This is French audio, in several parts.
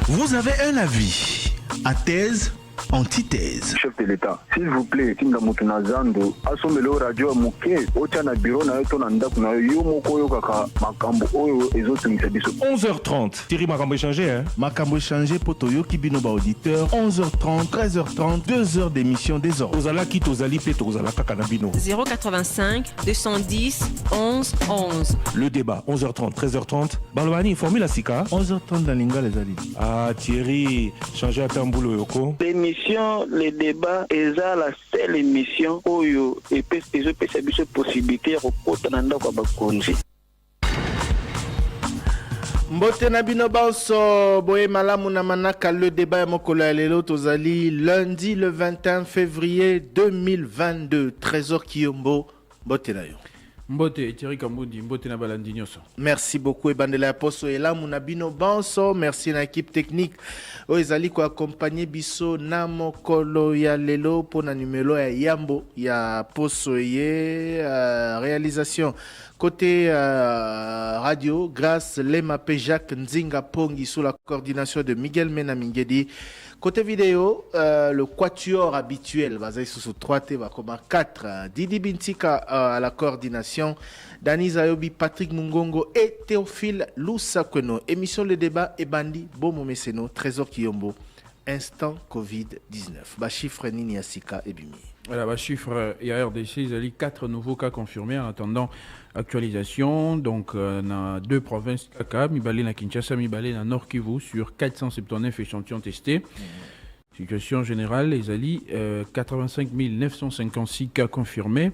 Vous avez un avis à thèse, antithèse. Chef de l'État, s'il vous plaît, Tinga Mutunazando, asomelo radio muke, ochana bureau na yoto na ndaku na yo moko yo kaka makambo oyo ezotumisa biso. 11h30. Thierry Makambo échangé, hein? Makambo échangé poto yo kibino ba auditeur. 11h30, 13h30, 2 heures d'émission des ordres. Ozala ki tozali pe tozala kaka na bino. 085 210 11 11. Le débat, 11h30, 13h30. Balobani, formule Sika. 11h30 dans Linga les alliés. Ah, Thierry, changer à Tamboulou Yoko. L'émission, le débat, est la seule émission où il peut se possibilité de rencontrer kwa bakonzi. Mbote na bino baoso boye malamu na manaka le débat ya mokolo ya lelo tozali lundi le 21 février 2022 Trésor Kiyombo mbote na yo. Mbote Thierry Kamboudi mbote na balandi nyoso. Merci beaucoup ebandela ya poso elamu na bino banso, merci na équipe technique oyo ezali ko accompagner biso na mokolo ya lelo pona numero ya yambo ya poso ye réalisation côté radio grâce Lema P. Jacques Nzinga Pongi sous la coordination de Miguel Mena Mingedi. Côté vidéo, le quatuor habituel, basé sur 3T, va comme 4. Didi Bintika à la coordination, Dani Zayobi, Patrick Mungongo et Théophile Loussakweno. Émission Le Débat et Bandi, Bomo Messeno, Trésor Kiyombo, Instant Covid-19. Bas chiffre Nini Asika et Bimi. Voilà, bas chiffre, il y a RDC, il y a 4 nouveaux cas confirmés en attendant actualisation. Donc, dans 2 provinces, Kaka, Mibale na Kinshasa, Mibale na Nord Kivu, sur 479 échantillons testés. Situation générale, les alliés, 85 956 cas confirmés,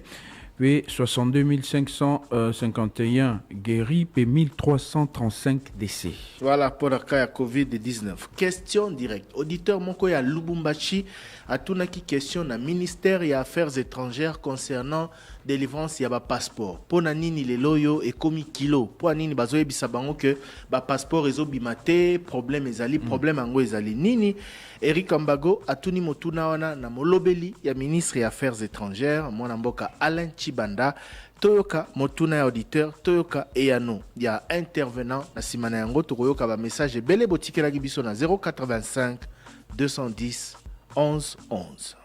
puis 62 551 guéris, puis 1335 décès. Voilà pour le cas de Covid-19. Question directe. Auditeur Moko ya Lubumbashi a tunaki question na ministère des Affaires étrangères concernant délivrance ya ba passeport. Pona nini le loyo et komi kilo. Pona nini bazoye bisabango que ba passeport ezo bimate, problème ezali, problème ango ezali. Nini Eric Ambago atuni motuna wana na molobeli ya ministre des Affaires étrangères, mwana mboka Alain Chibanda. Toyoka motuna ya auditeur, Toyoka eyano ya intervenant na simana yango tokoyoka ba message bele botike la gibiso na 085 210 11 11.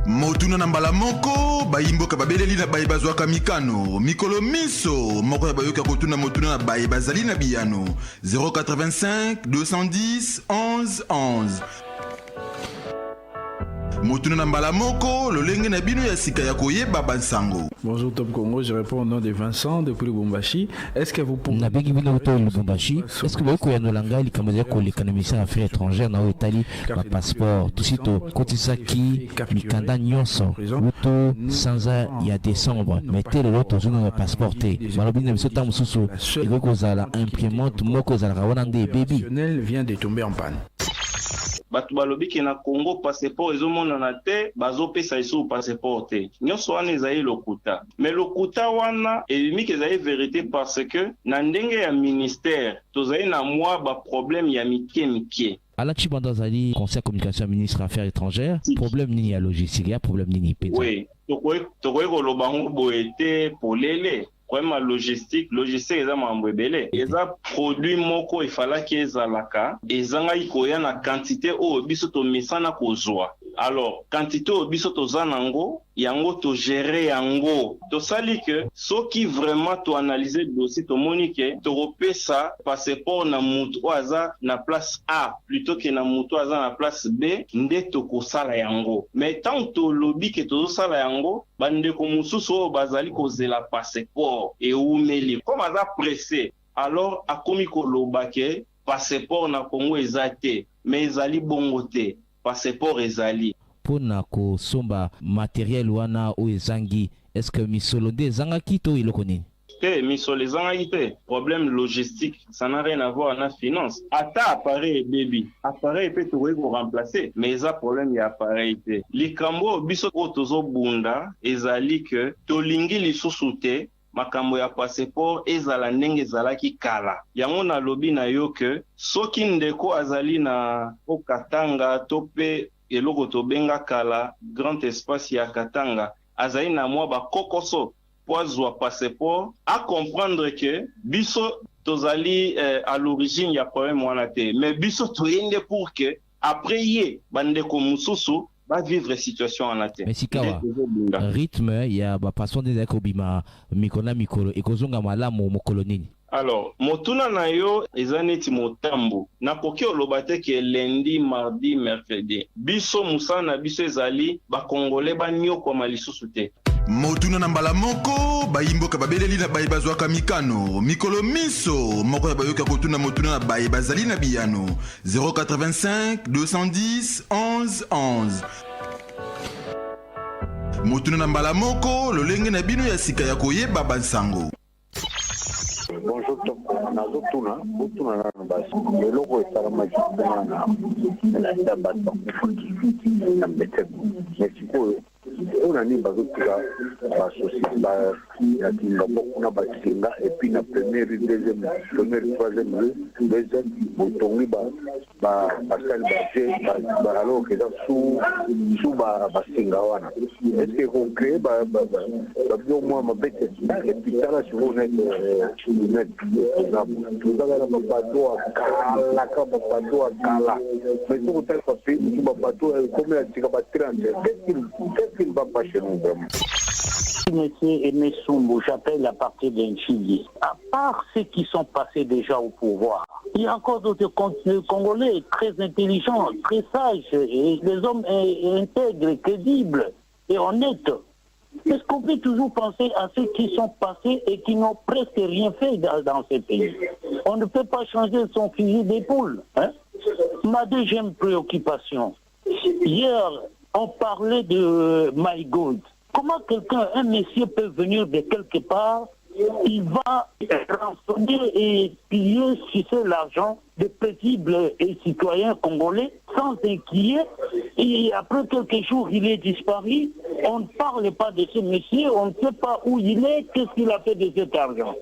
Motuna na mbala moko bayimboka babeleli na baye bazwaka mikano mikolo miso moko ya bayoka kotuna motuna na baye bazali na biyano 085 210 11 11. Motuna na mbala moko lolenge na bino ya sika ya koyeba bansango. Bonjour Top Congo, je réponds au nom de Vincent depuis Lubumbashi. Est-ce que vous pouvez Nabegi bino to Lubumbashi? Est-ce que vous pouvez nous langali comme dire que les économistes affaires étrangères na Italie ba passeport tout sito kotisaki mikanda nyonso luto sanza ya décembre mettez le lot sur notre passeport té balobi na biso tamu susu eko kozala imprimante moko zala wana nde baby vient de tomber en panne. Bato balobi ke na Congo passeport ezomona na te bazopesa iso passeport te nyonso wana ezali lokuta mais lokuta wana ebimi ke ezali vérité parce que na ndenge ya ministère tozali na mwa ba problème ya mike Alain Chibanda Zali, conseil communication ministre affaires étrangères, problème ni ya logistique, ya problème ni pesa. Oui, tokoy ko lobango boete polele. Problème logistique eza mambo ebele. Eza produit moko ifalaki ezalaka, ezanga ikoya na quantité o biso to misana kozwa. Alors, quantité o biso to zanango, yango to gérer yango. To sali que soki vraiment to analyser dossier to monique, to repesa passeport na mutu aza na place A plutôt que na mutu aza na place B, nde to kosala yango. Mais tant to lobby que to sala yango, bande ko mususu o bazali kozela passeport et oumeli. Comme aza pressé, alors akomi ko lobake passeport na Congo ezate, mais ezali bongo te. Passeport ezali. Pona ko somba matériel wana o ezangi, est-ce que misolonde ezanga kito iloko nini? Misolo ezanga ite. Problème logistique, ça n'a rien à voir na finance. Ata appareil baby, appareil peut tout remplacer, mais eza problème ya appareil te. Likambo biso ko tozo bunda ezali que tolingi lisusu te. Makambo ya passeport ezala ndenge ezalaki kala. Yango na lobi na yo que soki ndeko azali na Okatanga tope eloko tobenga kala grand espace ya Katanga azali na mwa ba kokoso po azwa passeport a comprendre que biso tozali à l'origine ya problème wana te mais biso toyende pour que après ye bandeko mususu va vivre situation wana te. Mais sikawa rythme ya ba façon de kobima mikona mikolo ekozonga malamu mokolo nini? Alors, motuna na yo eza neti motambo. Nakoki oloba te ke lundi, mardi, mercredi. Biso musana biso ezali ba Congolais ba nyokoma lisusu te. Motuna na mbala moko bayimboka babeleli na baye bazwaka mikano mikolo miso moko ya bayoka kotuna motuna na baye bazali na biyano 085 210 11 11. Motuna na mbala moko lolenge na bino ya sika ya koyeba bansango. Bonjour, nazotuna na basi eloko esalama jisana na sabata na mbeteko mesiko on a ni bazotika ba ya kinga bokuna basinga et puis na première deuxième troisième botongi ba pascal ba alors que dans sous ba basinga wana est-ce que on crée ba bio moi ma bête et puis là sur on est tout ça là ba bateau la ka ba bateau kala mais tout tel papier ba bateau comme la tika ba 30 qu'est-ce va pas chez nous vraiment. Monsieur Aimé Sumbu, j'appelle à partir d'un Chili. À part ceux qui sont passés déjà au pouvoir, il y a encore d'autres Congolais très intelligents, très sages, et des hommes intègres, crédibles et honnêtes. Est-ce qu'on peut toujours penser à ceux qui sont passés et qui n'ont presque rien fait dans ce pays? On ne peut pas changer son fusil d'épaule. Hein? Ma deuxième préoccupation, hier, on parlait de My God. Comment un monsieur peut venir de quelque part, il va rançonner et piller, sucer l'argent de paisibles et citoyens congolais sans inquiéter, et après quelques jours, il est disparu. On ne parle pas de ce monsieur, on ne sait pas où il est, qu'est-ce qu'il a fait de cet argent.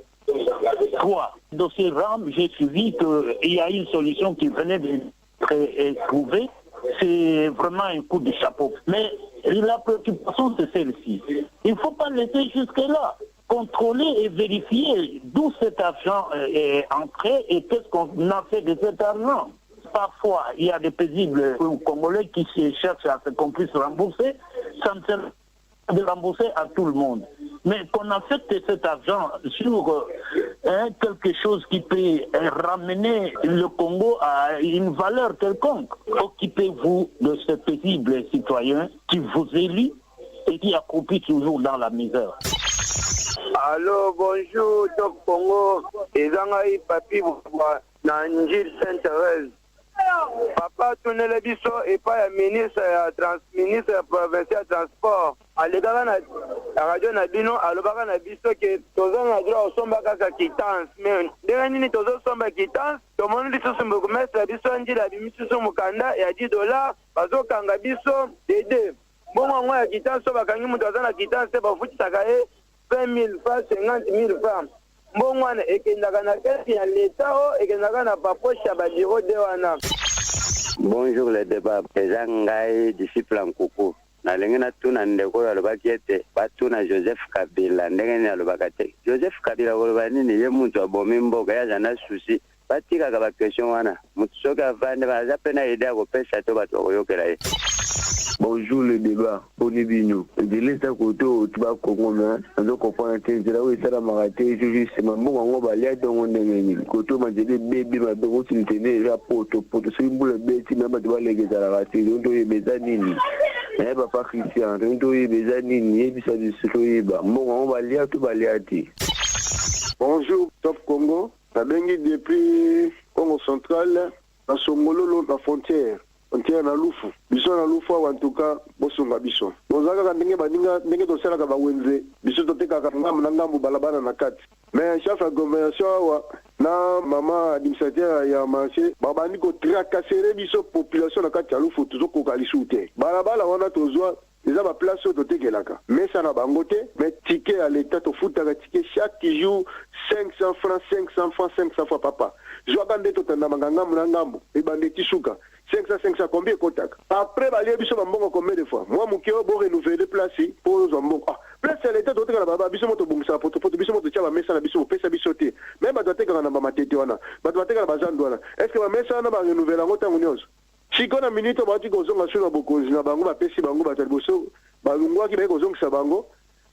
Quoi? Dans ces rames, j'ai suivi qu'il y a une solution qui venait d'être trouvée. C'est vraiment un coup de chapeau. Mais la préoccupation, c'est celle-ci. Il ne faut pas laisser jusque-là. Contrôler et vérifier d'où cet argent est entré et qu'est-ce qu'on a fait de cet argent. Parfois, il y a des paisibles Congolais qui cherchent à ce qu'on puisse rembourser. Ça ne sert de rembourser à tout le monde. Mais qu'on affecte cet argent sur quelque chose qui peut ramener le Congo à une valeur quelconque. Occupez-vous de ce paisible citoyen qui vous élit et qui accroupit toujours dans la misère. Allô, bonjour, Top Congo. Ezangai papi Nanjil Sainte-Thérèse. Papa tunele biso et pas ministre ministre provincial transport alegaka na radio na bino alobaka na biso ke toza na droit osomba kaka quittance mais ndenge nini tozosomba quittance tomoni lisusu mbokomestre biso njila bimisusu mokanda ya $10 bazokanga biso dede mbongo yango ya quittance so bakangi moto aza na quittance te bafutisaka ye 20 000 francs 50 000 francs mbongo wana ekendaka na kesi ya leta o ekendaka na papoche ya babiro de wana. Bonjour les débats. Eza ngai disciple Nkoko. Na lengi na tuna ndeko alobaki ete batuna Joseph Kabila ndenge ni alobaka te. Joseph Kabila koloba nini ye muntu abomi mboka ya jana susi. Batikaka ba question wana. Mutu soki avande baza pena idea kopesa to bato koyokela ye. Bonjour le débat, Bonibino. De l'État côté au Tuba Congo, on comprend que c'est là où ça m'a raté, justement, bon, on va aller dans mon ennemi. Côté, on dit, bébé, ma béro, tu tenais, rapport, pour te suivre le bébé, tu n'as pas de les à la raté, on doit y bezanini. Eh, papa Christian, on doit y bezanini, et puis ça dit, c'est bon, on va aller à tout balayer. Bonjour, Top Congo. La bengi depuis Congo central, la Somololo, la frontière. Frontière na lufu biso na lufu en tout cas bosonga biso bozaka ka ndenge baninga ndenge tosala ka bawenze biso toteka ka ngambu na ngambu balabana na kati mais chef agglomération wa na mama administrateur ya marché babandi ko tracasser biso population na kati ya lufu tozokoka lisute balabala wana tozwa eza ba place totekelaka mais ça na bango te mais ticket à l'état to futaka ticket chaque jour 500 francs 500 francs 500 fois papa joaka nde totandamaka ngambu na ngambu ebande tisuka 500 combien kotaka après balie biso bambongo combien de fois moi moke bo renouveler place pour ozwa mbongo place ya leta totekala baba biso moto bongisa poto biso moto tia bamesa na biso bopesa biso te même bato batekaka na bamatete wana bato batekala bazandu wana est ce que bamesa wana barenouveler yango ntango nyonso siko na minute bati kozonga sur na bokonzi na bango bapesi bango bato ya liboso balungwaki baye kozongisa bango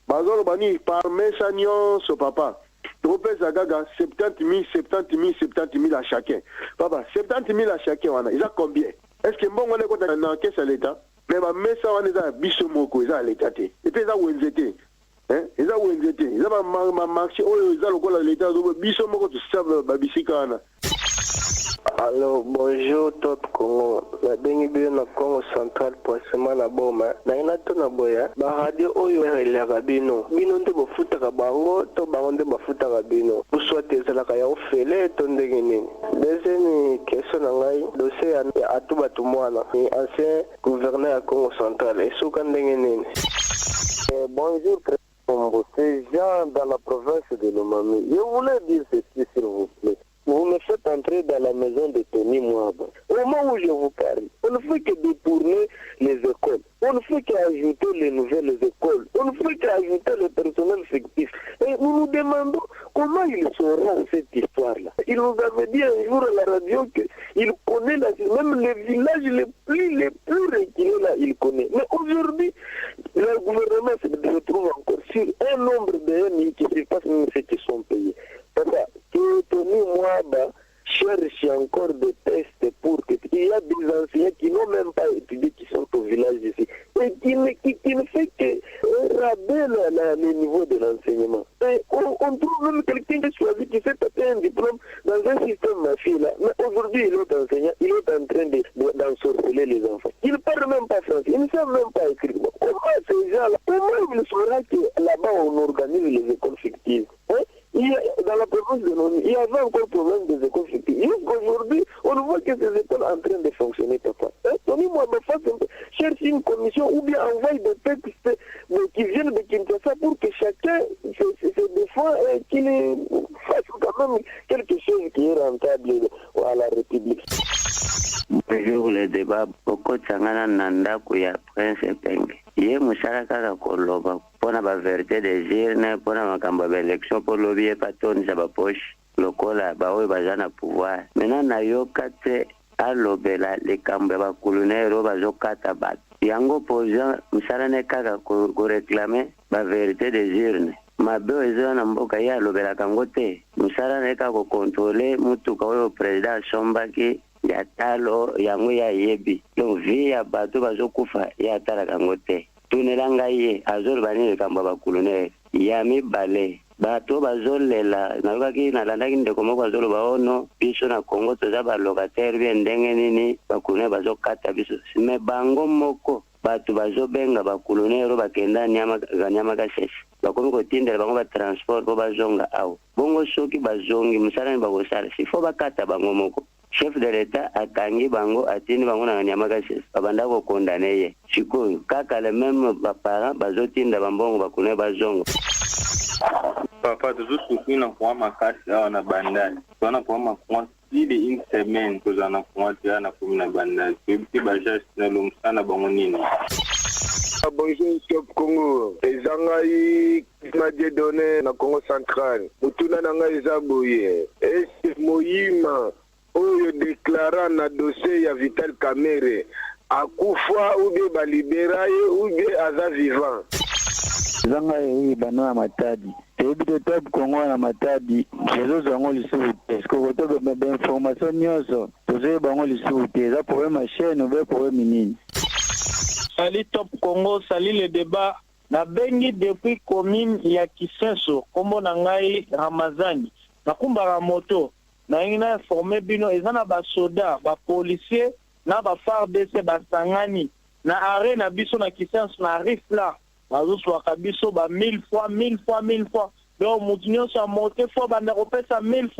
bazoloba ni par mesa nyonso papa topesa gaga 70 000 à chacun papa 70 000 à chacun wana ils a combien est-ce que mbongo le kota na caisse à l'état mais ba mesa wana za biso moko za l'état te et puis za wenzete za wenzete za ba marché oyo za lokola l'état zo biso moko to save ba bisika wana. Alors, bonjour Top Congo. La bengi na Congo central pour semana boma. Na ina to na boya. Ba radio oyo ya kabino. Bino nde bofuta ka bango to bango nde bofuta ka bino. Uswate zala ka ya ofele to ndenge nini. Deuxième question na ngai dossier ya atuba tumwana. Ni ancien gouverneur ya Congo central. Esuka ndenge nini. Bonjour c'est Jean dans la province de Lomami. Je voulais dire ceci s'il vous plaît. Vous me faites entrer dans la maison de Tony Mwaba. Au moment où je vous parle, on ne fait que détourner les écoles. On ne fait qu'ajouter les nouvelles écoles. On ne fait qu'ajouter le personnel fictif. Et nous nous demandons comment il saura cette histoire-là. Il nous avait dit un jour à la radio qu'il connaît même les villages les plus reculés là, il connaît. Mais aujourd'hui, le gouvernement se retrouve encore sur un nombre de qui se passe même ceux qui sont payés. Que Tony Mwaba cherche encore des tests pour que il y a des enseignants qui n'ont même pas étudié, qui sont au village ici, et qui ne fait que raber le niveau de l'enseignement. Et on trouve même quelqu'un qui choisit qui s'est tapé un diplôme dans un système mafieux là. Mais aujourd'hui, il est enseignant, il est en train d'ensorceler les enfants. Il ne parle même pas français, il ne sait même pas écrire. Comment ces gens-là, comment il saura que là-bas on organise les écoles fictives? Dans la province de Noni, il y avait encore problème des écoles fictives. Jusqu'aujourd'hui, on voit que ces écoles sont en train de fonctionner, papa. Tony Mwaba cherche une commission ou bien envoie des textes qui viennent de Kinshasa pour que chacun se défende et qu'il fasse quand même quelque chose qui est rentable à la République. Bonjour le débat. Poko Tsangana Nanda Kuya Prince Penge. Ye musara kaka koloba pona ba vérité des urnes pona makamba ba élection pour lobby patoni za ba poche lokola ba oyo bazana pouvoir. Maintenant na yo kate alobela le kambe ba colonel ba zokata bat. Yango posant musara ne kaka ko réclamer ba vérité des urnes. Mabe ezo na mboka ya alobela kangote. Musara ne kaka ko contrôler mutuka oyo président Sombaki ya talo yango ya yebi donc vie ya bato bazokufa ya tala kango te tunelanga ye azoloba nini likambo ba colonel ya mibale bato bazolela nalobaki nalandaki ndeko moko azoloba ono biso na Congo toza balocataire bien ndenge nini bacolonel bazokata biso me bango moko bato bazobenga bacolonel oyo bakenda nyama kasese bakomi kotindela bango batransport po bazonga awa bongo soki bazongi mosalani bakosala sifo bakata bango moko chef de l'État akangi bango atini bango na nyama kasese babanda kokondane ye sikoyo kaka le même baparent bazotinda bambongo bakune bazongo. Papa tozosukui na kuwa makasi awa na bandali toana kuwa makuwa sili une semaine tozana kuwa tia na kumi na bandali toyebisi bajasi na lomusana bango nini. Bonjour Top Congo. Ezangai Madie Donné na Congo central. Mutuna nanga ezaboye. Esi Moyima oyo déclarant na dossier ya Vital Kamerhe akufa ou bien balibera ye ou bien aza vivant. Ezangai bano ya Matadi. Tebi Top Congo na Matadi. Jezo zango lisubu. Est-ce que vous avez des informations nyonso? Tozo bango lisubu. Eza problème à chaîne ou bien problème nini? Salut Top Congo, salut le débat. Na bengi depuis commune ya Kisenso, kombo na ngai Ramazani. Na kumbara moto, na ina informé bino ezana ba soda, ba policier, na ba FARDC ba sangani. Na arena na biso na Kisenso na rifla. Bazo swaka biso ba 1000 fois. Donc mutinyo sa moté fois banda kopesa 1000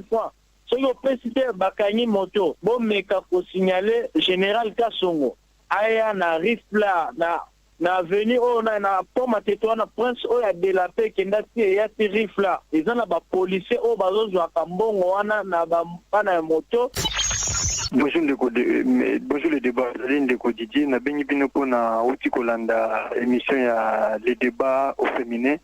fois. Soki opesite bakanyi moto, bo meka ko signaler général Kasongo. Aya na rifla na na avenue oyo na pont Mateto wana prince oyo ya delape kenda ti ya ti rifla eza na bapolisier oyo bazozwaka mbongo wana na bana ya moto. Bonjour le débat, Ndeko Didier, na bengi bino pona uti kolanda émission ya les débats au féminin.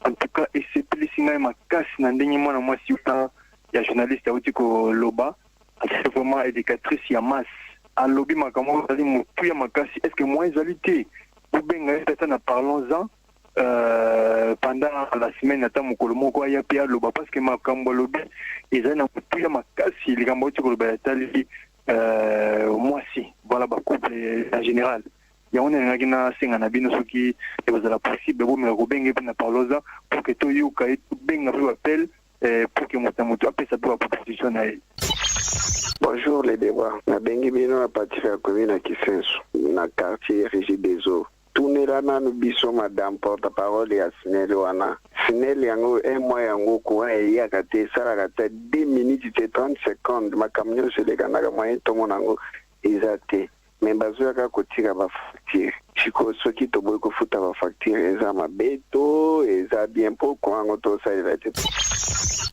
En tout cas, et c'est plus singa makasi na ndenge mwana mwasi uta ya journaliste ya uti ko loba, c'est vraiment éducatrice ya masse. En lobby makambo zali mutu ya makasi, est-ce que moi ezalité ou benga tata na parlons-en pendant la semaine ata mokolo moko ya pia loba parce que makambo lobby ezali na mutu ya makasi likambo uti ko loba ya tali moi si voilà ba couple en général ya on est na singa na bino soki e bazala possible bo me ko benge na parloza pour que to yuka et benga pe appel pour que moto apesa pour proposition na. Bonjour les débats. Na bengi bino à partir de la commune à Kisenso na quartier Régie des Eaux. Tunela na biso madame porte-parole ya Sinel wana. Sinel yango un mois yango kwa ya kate sala kate 2 minutes et 30 secondes makamyo se lekana moyen to monango ezate. Mais bazo ka kotika ba facture. Chiko soki to boy ko futa ba facture eza mabeto eza bien pourquoi ngo to ça ezate.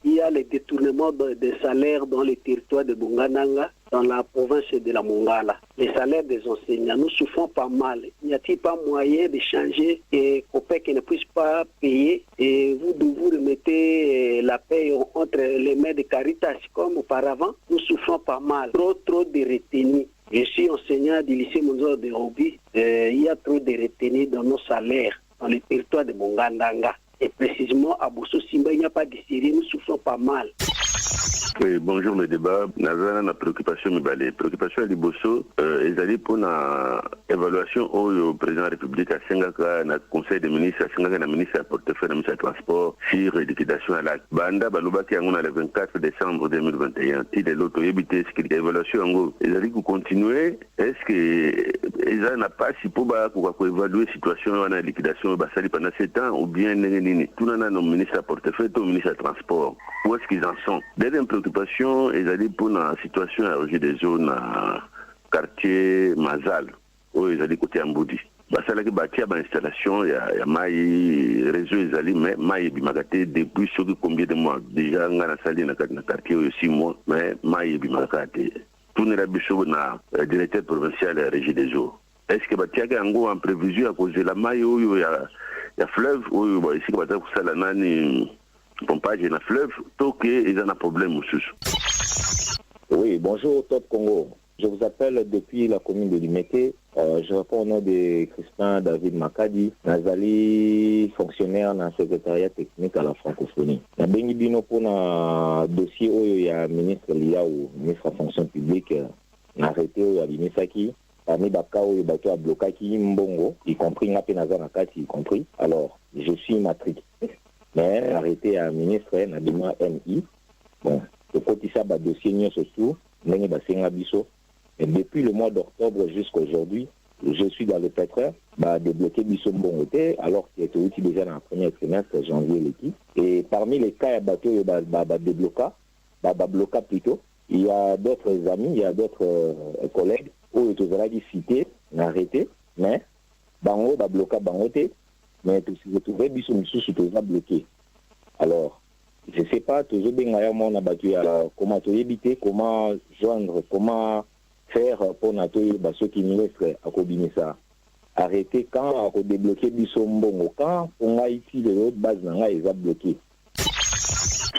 Il y a le détournement des salaires dans les territoires de Bungananga, dans la province de la Mongala. Les salaires des enseignants, nous souffrons pas mal. N'y a-t-il pas moyen de changer et qu'OPEC ne puisse pas payer et vous remettez la paye entre les mains de Caritas comme auparavant? Nous souffrons pas mal. Trop de retenus. Je suis enseignant du lycée Monzo de Roby. Il y a trop de retenus dans nos salaires, dans les territoires de Bungananga. Et précisément à Bosso Simba, il n'y a pas de série, nous souffrons pas mal. Oui, bonjour le débat. Nous avons une préoccupation, mais préoccupation de Bosso, ils allaient pour une évaluation au président de la République à Singaka, dans le conseil des ministres, à Singaka, dans le ministre de portefeuille, le ministre du transport, sur l'éducation à la Banda, Balobaki, on a le 24 décembre 2021. Il est l'autre, éviter ce qu'il y a évaluation, ils allaient continuer. Est-ce que ils n'ont pas si pour évaluer la situation en liquidation pendant 7 ans, ou bien tout le monde, ministre du portefeuille, tout le ministre du transport. Où est-ce qu'ils en sont? Deuxième préoccupation, ils allaient pour la situation à Roger des Zones, quartier Mazal, où ils allaient côté Amboudi. Ça là que bâti à l'installation, il y a maï réseau ils allaient mais maï bimagate depuis combien de mois déjà on a salé dans le quartier 6 mois mais maï bimagate tout n'est pas na directeur provincial de Régie des Eaux. Est-ce que bâti à en prévision à cause de la maï où il y a fleuve où ici que bâti ça là nani pompage dans fleuve tant que ils ont un problème aussi. Oui, bonjour Top Congo. Je vous appelle depuis la commune de Limete. Je réponds au nom de Crispin David Makadi, Nazali, fonctionnaire dans le secrétariat technique à la francophonie. Na bengi bino pour un dossier où il y a ministre Lia ou ministre de la fonction publique arrêté où il y a Bimisaki. Parmi Bakao et Bato a bloqué Mbongo, y compris Napenaza Nakati, y compris. Alors, je suis matrique. Mais arrêté à ministre Nabima MI. Bon, le côté ça, dossier surtout, n'est pas Bisso. Et depuis le mois d'octobre jusqu'à aujourd'hui, je suis dans le pétrole, débloqué Bisso Mbongote, alors qu'il était aussi déjà dans le premier trimestre, janvier l'équipe. Et parmi les cas à bateau, bloqué plutôt, il y a d'autres amis, il y a d'autres collègues, où ils ont dit cité, arrêté, mais, bango, bloqué, bangote, mais tout ce que trouvé, Bisso Missou, c'est bloqué. Alors, je ne sais pas, toujours bien, on a battu, comment éviter, comment joindre, comment faire pour ceux qui ministres à Kobinissa. Arrêter quand, à débloquer Bisso Mbongo, quand on a ici les autres bases, ils ont bloqué.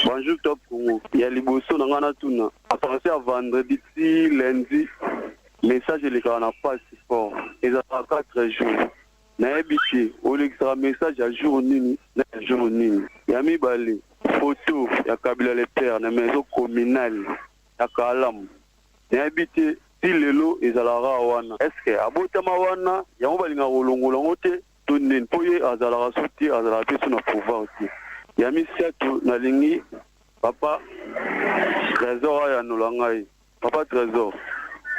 Bonjour Top Congo. Il y a les bossons dans la tuna. À partir à vendredi, lundi, message les gars n'a pas si fort. Ils ont 4 jours. N'habité, au lieu que ça message à jour nini, jour nini. Il y a mis balé, photo, il y a Kabila les pères, la maison communale, il y a Kalam. N'habité, si les lots, ils ont la rawana. Est-ce que, à Botama wana, il y a un balinga rolongo langote, tout n'est pas y a la sauté, à la personne à pouvoir aussi. Il y a mis ça tout, na lingi, papa, trésor à Nolangai, papa trésor.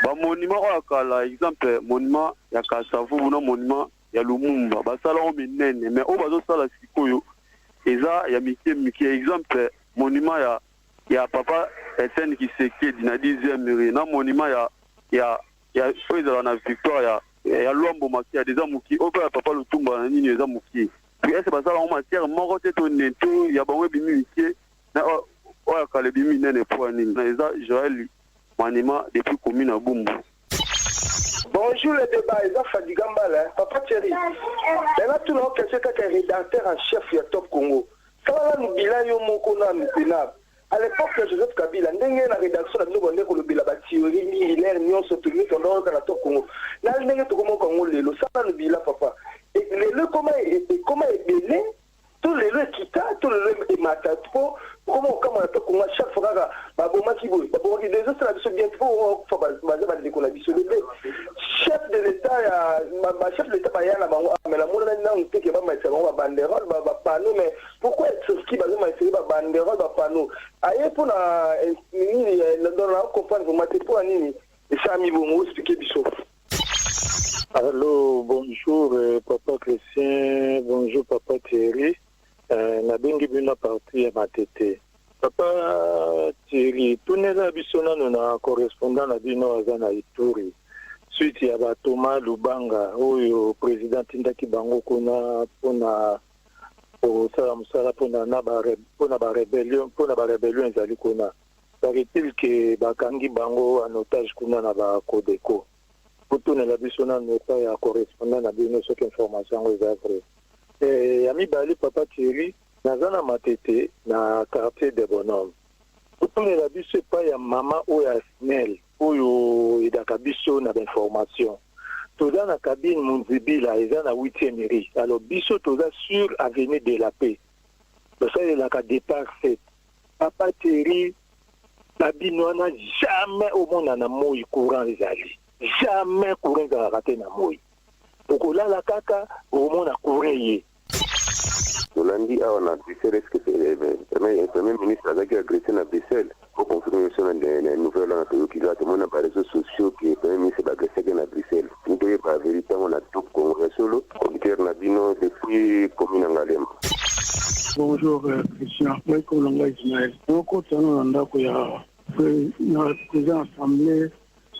Ba monument à Kala, exemple, monument, il y a Kassavou, monument, il y a Lumumba, basala o minene, mais au bazo sala sikoyo, eza il y a Miki, exemple, monument il y a papa Etienne qui s'est qui na 10e mairie, na monument il y a dans la victoire ya lwambo makia des amuki oba papa lutumba na nini eza muki puis est-ce que ça en matière moko te to neto ya bango bimi mikie na oya kale bimi nene po nini na eza Joël Manima depuis commune à Bumbu. Bonjour le débat, ils ont fatigué mal, Papa Thierry. Là, tout le monde est un rédacteur en chef de Top Congo. Ça va nous bilan à l'époque de Joseph Kabila, nous avons une rédaction de nous bila théorie militaire, nous sommes soutenus dans le Top Congo. Là, nous avons tout Congo le ça va nous bilan papa. Et le comment est belé, tout les le kita, tout le le mata, comment on peut comment chaque fois là, baboma kibo, baboma qui déjà ça la bien trop, faut pas baser la chef de l'État, ma chef de l'État pas là, mais la monde là on sait que va mettre on va banderole, va panneau, mais pourquoi est-ce qui baser mettre va banderole, va panneau. Ailleurs pour la ni dans la comprendre vous mettez pour nini et ça mi bon expliquer biso. Allô, bonjour papa Christian, bonjour papa Thierry. Na bengi bina parti ya matete. Papa Thierry, tunela bisona na correspondant na bino azana Ituri. Suite ya ba Thomas Lubanga oyo président Ndaki Bango kuna pona o sala musala pona na ba rebellion ezali kuna. Paraît-il que bakangi bango en otage kuna na ba Codeco. Tunela bisona na ya correspondant na bino cette information est vraie. Ami Bali Papa Thierry, nazana matete na quartier des bonhommes. Pourtant la biso pas ya mama ou ya snel ou idaka biso na information. Toza na cabine Munzibila eza na 8e mairie. Alors biso toza sur avenue de la paix. Ça est la départ fait. Papa Thierry babino na jamais au monde na moi courant les ali. Jamais courant za raté na moi. Okolala kaka omona courrier. Lundi on a Bruxelles, est-ce que le premier ministre a agressé à Bruxelles pour confirmer sur les nouvelles dans le pays qui a tout le monde par les réseaux sociaux que le premier ministre a agressé à Bruxelles. Nous devons pas vérifier on a tout Congo solo, commissaire Nabino depuis commune Angalema. Bonjour Christian, moi Kolonga Ismaël. Nous continuons dans la président assemblée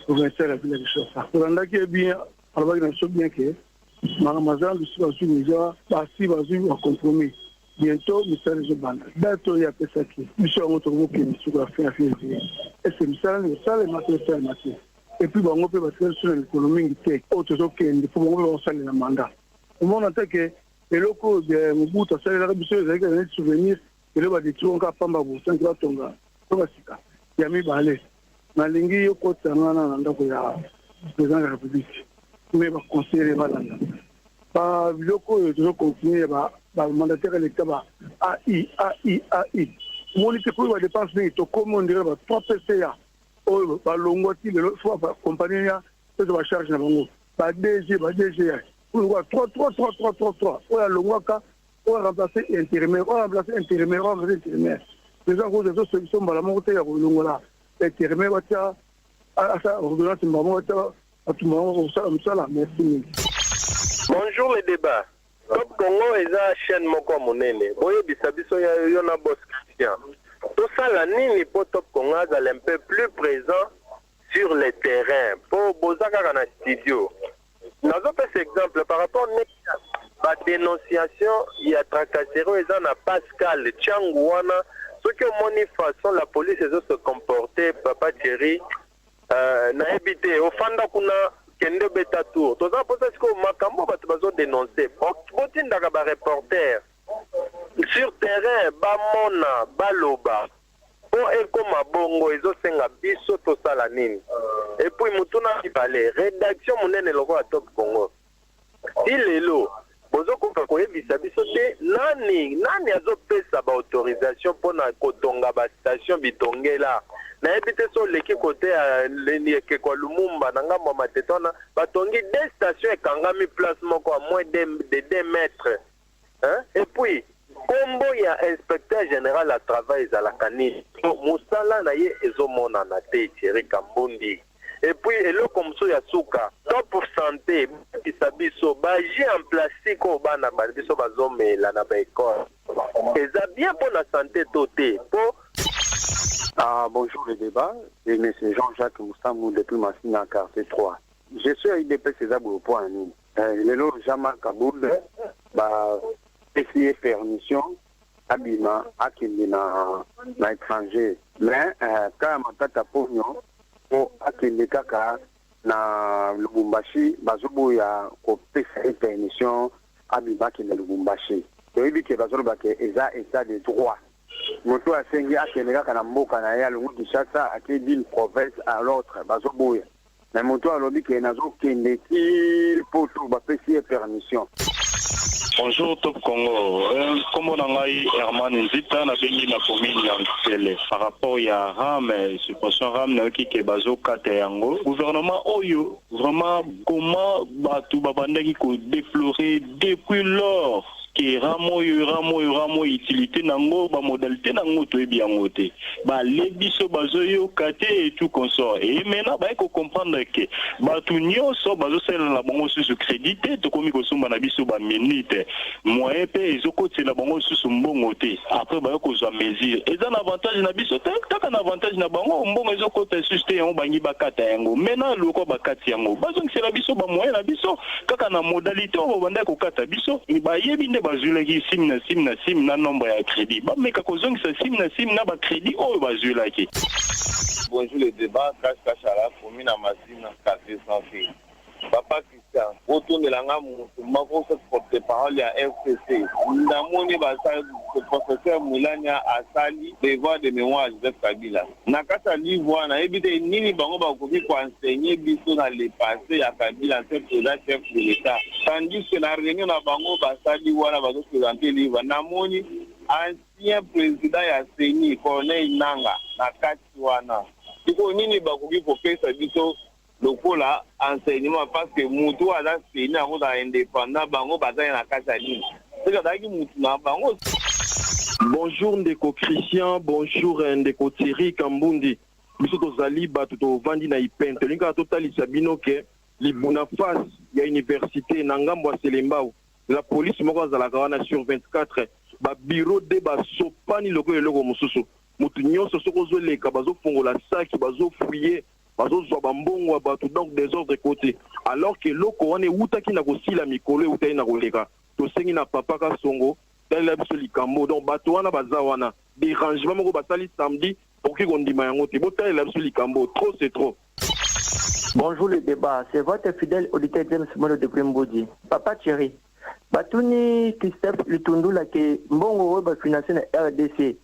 provinciale à Ville de Chassa. Kolonga qui est bien. Alors, il y a bien que Maramazan, le Sud, déjà, passé à compromis. Bientôt, nous sommes les bandes. Bientôt, il y a ça qui. Nous sommes en train de faire et c'est ça, les matériaux. Et puis, on peut passer sur l'économie qui est autre chose qu'il faut qu'on s'aille le mandat. Au moment où que les locaux de Mobutu, ça les arabes, ils ont des souvenirs, et là, des trucs à Pamba, ça va tomber. Il y a mis balai. Malingi, yo côté, on a un président de la République. Mais va conseiller malanda ba biloko toujours continuer ba mandataire électeur AI moni te ko ba dépense ni to comme on dirait ba 3 PCA o ba longoti le fois ba compagnie ya to ba charge na bango ba DG pour voir 3 o ya longwaka o remplacer intérimaire les gens cause de solution ba la monter ya longola intérimaire ba ta asa ordonnance mbamo ta. Bonjour les débats. Top Congo est la chaîne moko monene. Boye bisabiso ya yona boss Christian. Tout ça la nini pour Top Congo est un peu plus présent sur le terrain. Pour bozaka na studio. Nazo pe cet exemple par rapport à la dénonciation il y a tracasserie et na Pascal Tchangouana ce que moni façon la police se comporter Papa Thierry na habité au fanda kuna kende beta tour toza posa siko makambo bato bazo dénoncer botindaka ba reporter sur terrain bamona baloba po ekoma bongo ezosenga biso tosala nini et puis mutuna kibale rédaction monene loko ya Top Congo ti lelo bozokoka koyebisa biso te nani azopesa ba autorisation mpona kotonga ba station bitongela na ebite so leki côté ke kwa Lumumba na ngambo matetona batongi des stations ekangami place moko à moins de 2 mètres hein et puis kombo ya inspecteur général à travail à la canine musala na ye ezomona na te Thierry Kambondi et puis eloko mosusu ya suka top santé bisabiso baji en plastique o bana biso bazomela na baekole eza bien pour la santé toté po. Bonjour le débat, et M. Jean-Jacques Moussamou depuis Massina, quartier 3. je suis à UDP César Bourpoint. Le nom Jean-Marc Kaboul, essayer permission, abima, akili na étranger. Mais, quand on t'a pognon, pour akili kaka na Lubumbashi, bazobo ya ko pesa permission, abima ki na Lubumbashi. Et lui qui va sur le baquet, état de droit. Moto a sengi akili kaka na mboka na ya lungu Kinshasa, akili d'une province à l'autre, bazobo ya. Mais moto a lobby qui est nazo kende ki pour tout ba pesa permission. Bonjour Top Congo. Comme on a eu Herman Nzita, on a béni la commune télé. Par rapport à RAM, suppression RAM, qui est basé au Kateyango. Gouvernement Oyo, vraiment, comment tout babandaki ko déplorer depuis lors que ramo utilité nango ba modalité nango to ebiango te ba lebiso bazoyo kate et tout consort et maintenant ba ko comprendre que ba tout nyonso bazo sel la bango sous crédité to komi ko sumba na biso ba minute moyen pe ezoko la bango sous mbongo te après ba ko zo mesure et un avantage na biso te taka na avantage na bango mbongo ezoko te susté on bangi ba kata yango maintenant loko ba kati yango bazo c'est la biso ba moyen na biso kaka na modalité on banda ko kata biso ba yebi nde bazulaki sim na nombre ya crédit ba meka ko zongisa sim na ba crédit o bazulaki. Bonjour le débat cache à la commune à Massina 400 filles. Papa Christian, autour de l'anga mako se porte-parole à FCC. Ndamoni basal le professeur Moulania Asali devoir de mémoire de Kabila. Nakasa livre na ebite nini bango ba koki ko enseigner biso na le passé ya Kabila chef de l'État. Tandis que la réunion na bango basali wana bazo présenter livre. Namoni ancien président ya CENI Corneille Nanga na kati wana. Iko nini ba koki ko pesa biso lokola enseignement parce que mutu ala CENI ngo da indépendant bango bazaya na kati ya nini. C'est que mutu na bango. Bonjour Ndeko Christian, bonjour Ndeko Thierry Kambundi. Biso tozali bato tovandi na ipente. Linga totalisa bino ke libuna face ya université na ngambo ya Selembao. La police moko azalaka wana sur 24 ba bureau de ba sopani loko eloko mosusu. Mutu nyonso soko zoleka bazo fongola saki bazo fouiller bazo zwa bambongo bato donc des autres côtés. Alors que loko wana utaki na kosila mikolo utai na koleka. Tosengi na papa ka songo dans biso likambo donc bato wana baza wana dérangement moko basali samedi pour ki kondima yango te botala biso likambo trop c'est trop. Bonjour le débat, c'est votre fidèle auditeur James Molo de Grimboudi. Papa Thierry, batuni Christophe Lutundula ke mbongo ba financer na RDC.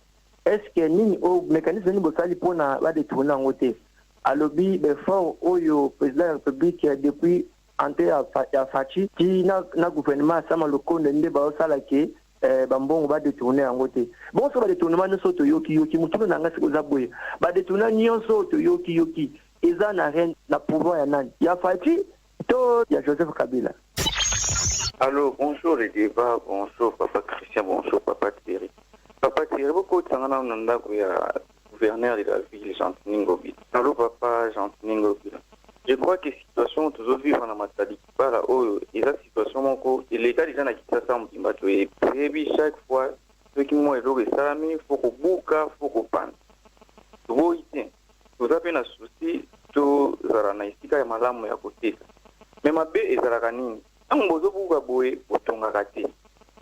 Est-ce que nini au mécanisme ni bosali pona ba détourner yango te? Alobi be fort oyo président de la République depuis entré à Fachi ti na gouvernement sama lokonde nde ba osala ke bambongo ba détourner yango te. Bon so ba détournement no soto yoki mutuno nanga sikoza boye. Ba détourner nyonso to yoki eza na ren na pouvoir ya nani? Ya Fachi to ya Joseph Kabila. Alors bonjour les débats, bonjour Papa Christian, bonjour Papa Thierry. Papa Thierry, beaucoup de temps on a gouverneur de la ville Gentil-Ningobi. Allô Papa Gentil-Ningobi. Je crois que la situation toujours vivre dans ma tête. Voilà, et la situation mon et les gars déjà n'a quitté ça mon petit et puis chaque fois ceux qui m'ont élevé ça il faut que bouka faut que pan. Vous ici, vous avez un souci to zarana isika ya malamu ya côté. Mais ma bé ezalaka nini? Ambozo buka boye botonga kati.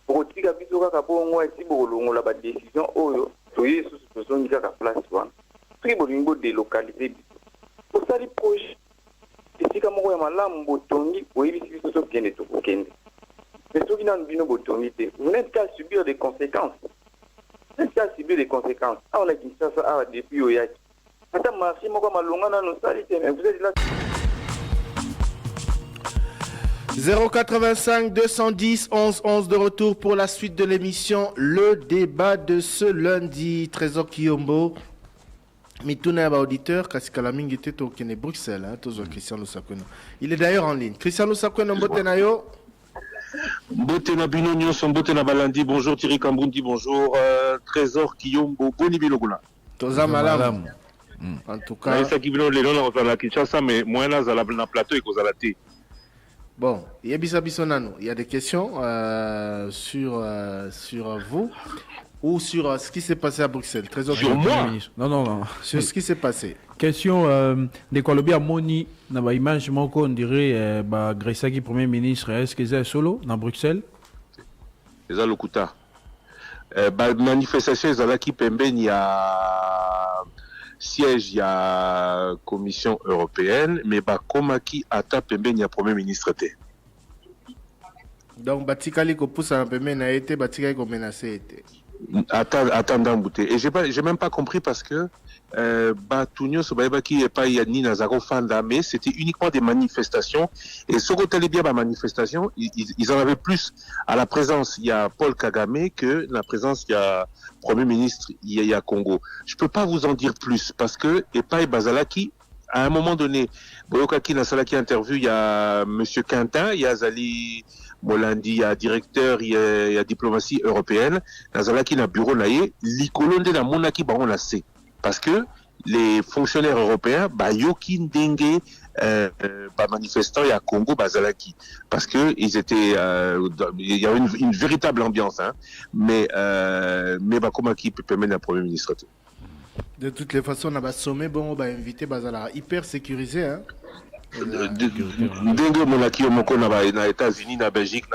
Botika biso kaka bongo eti bolongola ba décision oyo to yesu situation kaka place wana. Soki bolingo délocaliser biso. Osali projet esika moko ya malamu botongi oyebisi biso tokende tokokende. Mais soki nanu bino botongi te, vous n'êtes qu'à subir des conséquences. Vous n'êtes qu'à subir des conséquences. On a dit ça depuis oyaki. Ata marché moko malonga nanu sali te, mais vous êtes là. 085 210 11 11 de retour pour la suite de l'émission Le débat de ce lundi. Trésor Kiyombo Mituna ba auditeur Kasikala mingi teto kene Bruxelles hein, tozo Christian Lusakweno. Il est d'ailleurs en ligne. Christian Lusakweno mbote na yo. Mbote na bino nyonso mbote na balandi. Bonjour Thierry Kambundi, bonjour Trésor Kiyombo Boni Bilogula. Toza malamu. En tout cas, na saki bino lelo na kotala Kinshasa mais moyena za la plateau ekozala te. Bon, il y a des questions sur vous. ou sur ce qui s'est passé à Bruxelles? Trésor sur moi? Non. Sur ce qui s'est passé. Question de Kolobi Amoni, na ba image moko on dirait ba Gresaki premier ministre, est-ce que c'est solo dans Bruxelles? C'est ça le Kouta. Ba manifestation ezalaki pembeni ya siège ya commission européenne, mais ba komaki ata pembeni ya premier ministre te. Donc batikali ko poussa un peu na été batikali ko menacer été. Attends bouté. Et j'ai même pas compris parce que Batunyo Sobaïbaki et pas Yanni Nazaro Fanda, mais c'était uniquement des manifestations. Et ce côté bien la manifestation, ils en avaient plus à la présence. Il y a Paul Kagame que la présence il y a Premier ministre il y a Congo. Je peux pas vous en dire plus parce que Epai Bazalaki à un moment donné, Boyokaki Nasalaki interview, il y a Monsieur Quintin, il y a Zali Molandi, il y a directeur, il y a diplomatie européenne, Nazalaki na bureau naïe, l'ikolonde na monaki baron la C. Parce que les fonctionnaires européens, yokin dengue, manifestants, il y a Congo, Bazalaki. Parce que ils étaient, il y avait une véritable ambiance, hein. Mais comment qui peut permettre un premier ministre? De toutes les façons, on a sommet, on va inviter Bazala hyper sécurisé, hein. Dengue monaki omoko na États-Unis, na Belgique,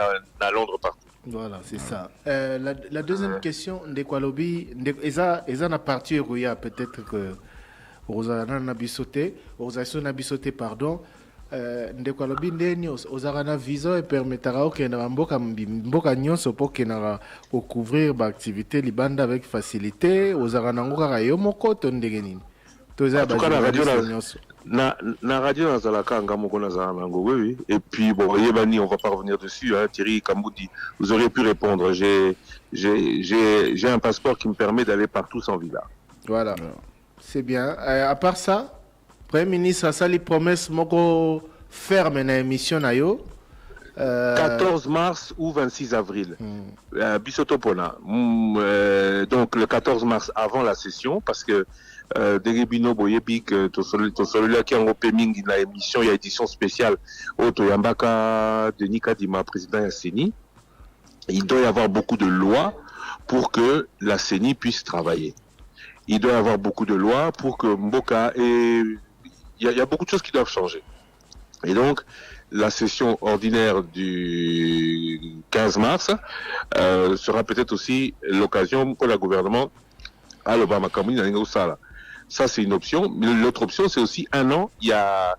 na Londres partout. Voilà, c'est ça. La deuxième question, Ndekwalobi, Eza na parti Eroya, peut-être que Rosana Nabisote, pardon. Ndekwalobi ndeni ozarana visa et permettra au Kenya mboka nyonso po Kenya ko couvrir ba activité libanda avec facilité, ozarana ngora yo moko to ndegenini. Toza ba na radio nazalaka ngamoko nazalaka nango, oui. Et puis bon, yebani, on va pas revenir dessus, hein. Thierry Kamboudi, vous auriez pu répondre. J'ai un passeport qui me permet d'aller partout sans visa. Voilà, c'est bien. À part ça, Premier ministre a sali promesse moko ferme na émission na yo. 14 mars ou 26 avril. Bisotopona. Donc le 14 mars avant la session, parce que Degebino Boyebik, celui-là qui a repé Ming dans l'émission, il y a édition spéciale Oto Yambaka Denis Kadima, président de la CENI. Il doit y avoir beaucoup de lois pour que la CENI puisse travailler. Il doit y avoir beaucoup de lois pour que Mboka et il y a beaucoup de choses qui doivent changer. Et donc, la session ordinaire du 15 mars sera peut-être aussi l'occasion pour le gouvernement à l'Obama Kamuni. Ça, c'est une option. Mais l'autre option, c'est aussi un an. Il y a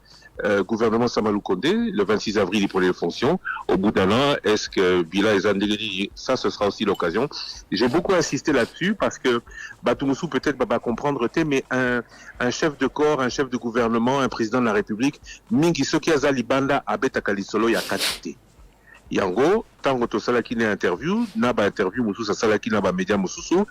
gouvernement Samalou Kondé, le 26 avril, il prenait les fonctions. Au bout d'un an, est-ce que Bila et Zandegedi, ça, ce sera aussi l'occasion. J'ai beaucoup insisté là-dessus parce que Batoumoussou peut-être va comprendre, mais un chef de corps, un chef de gouvernement, un président de la République, Mingi Soki Azalibanda, Abeta Kalisolo, il y a quantité. Yango, tango to salaki na interview, na ba interview musu sa salaki na ba media mususu,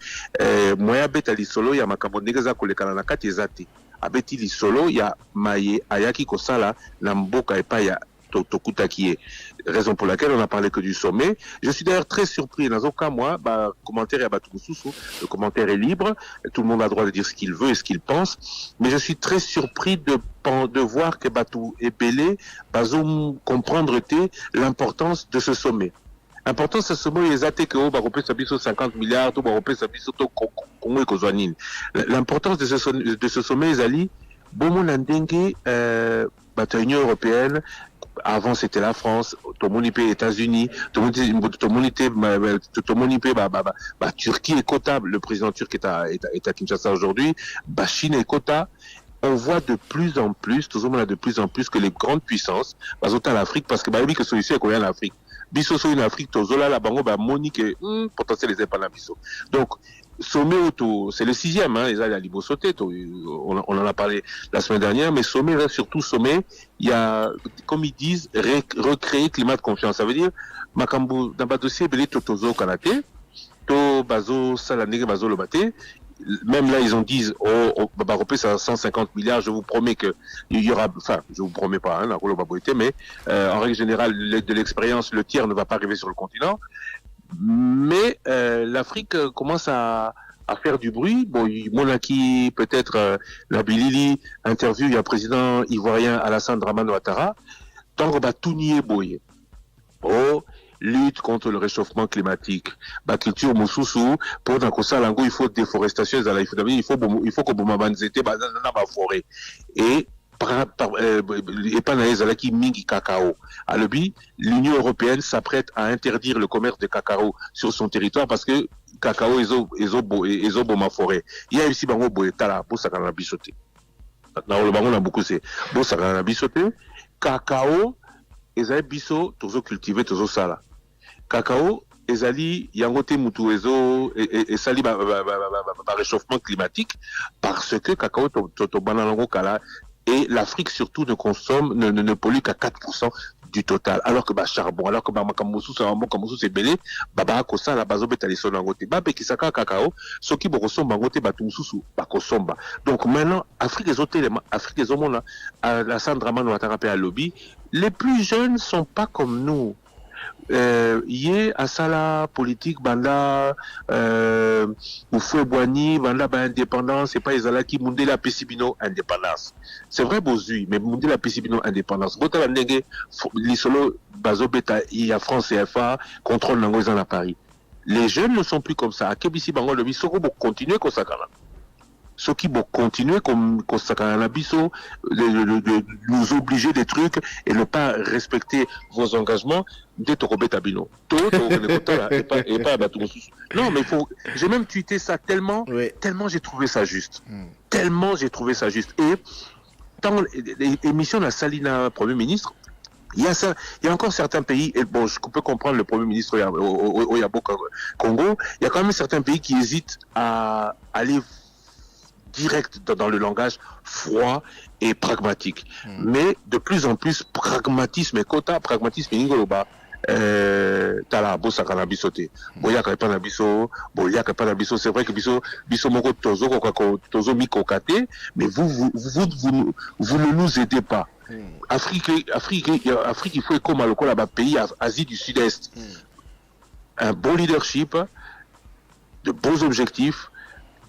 moya beta li solo ya makambo ndengeza kolekana na kati ezate. Abeti li solo ya maye ayaki kosala na mboka epa ya Tokutakie. Raison pour laquelle on n'a parlé que du sommet. Je suis d'ailleurs très surpris. Dans aucun moi, commentaire à Batoumoussou, le commentaire est libre. Tout le monde a le droit de dire ce qu'il veut et ce qu'il pense. Mais je suis très surpris de voir que Batou et Pelé, Bazoum comprendre l'importance de ce sommet. L'importance de ce sommet est que on va repérer 50 milliards, on va repérer Congo et Kozwanine. L'importance de ce sommet, Zali, bon Landengue, Union européenne. Avant c'était la France, Tomonipé États-Unis, Tomonipé Turquie est Kota, le président turc est à Kinshasa aujourd'hui, Chine est Kota. On voit de plus en plus, tout le monde a de plus en plus que les grandes puissances, autant l'Afrique, parce que que celui-ci est en Afrique. Biso so une Afrique, tozola la bango monique potentiel les épaules biso. Donc sommet auto, c'est le 6e, hein, les a libo sauté, on en a parlé la semaine dernière, mais sommet, surtout sommet, il y a, comme ils disent, recréer climat de confiance. Ça veut dire, makambo, dans le dossier, belé totozo kanate, to bazo salanege bazo lobate, même là, ils ont dit, ça 150 milliards, je vous promets que il y aura, enfin, je vous promets pas, hein, la rôle mais, en règle générale, de l'expérience, le tiers ne va pas arriver sur le continent. Mais l'Afrique commence à faire du bruit. Bon, Monaki, peut-être la Bilili, interview, il y a un président ivoirien Alassane Dramane Ouattara. Tant qu'on va tout nier, boy. Oh, lutte contre le réchauffement climatique. La culture Moussousou, pour dans ça, il faut déforestation, il faut que Bomabanzete, dans la forêt. Et pas qui mingi cacao. À l'Union européenne s'apprête à interdire le commerce de cacao sur son territoire parce que cacao est ma forêt. Il y a aussi bango boetala pour ça qu'on a bisoté. Dans le bango on a beaucoup c'est pour ça qu'on a bisoté. Cacao ezali biso tozo cultiver tozo sala. Cacao ezali yangote mutu ezo et sali ba réchauffement climatique parce que cacao to bananango kala et l'Afrique surtout ne pollue qu'à 4% du total alors que charbon alors que makamusu c'est belé baba kosa la bazo betali sonangote ba pe kisaka cacao soki bokosomba ngote batu mususu bakosomba. Donc maintenant Afrique les homona la Sandraman wataka pe à lobby. Les plus jeunes sont pas comme nous. Yé asala politique banda Oufoué Boigny banda ba indépendance c'est pas ezala qui mundé la Pessibino indépendance. C'est vrai bozui mais mundé la Pessibino indépendance. Bota la ndenge lisolo bazo beta ya France CFA contrôle nango ezana Paris. Les jeunes ne sont plus comme ça. Akebisi bango le bisoko bo continuer ko sakana. Ceux qui vont continuer comme biso, nous obliger des trucs et ne pas respecter vos engagements, non, mais j'ai même tweeté ça tellement j'ai trouvé ça juste. Tellement j'ai trouvé ça juste. Et dans l'émission de la Salina Premier ministre, il y a encore certains pays, et bon, je peux comprendre le Premier ministre au Yabo Congo, il y a quand même certains pays qui hésitent à aller direct dans le langage froid et pragmatique. Mais de plus en plus, pragmatisme et quota, pragmatisme et ngoloba, tala bosa kana bisote. Boya ka pa na biso, c'est vrai que biso moko tozo mi kokate, mais vous ne nous aidez pas. Afrique, il faut comme le la pays Asie du Sud-Est. Un bon leadership, de bons objectifs,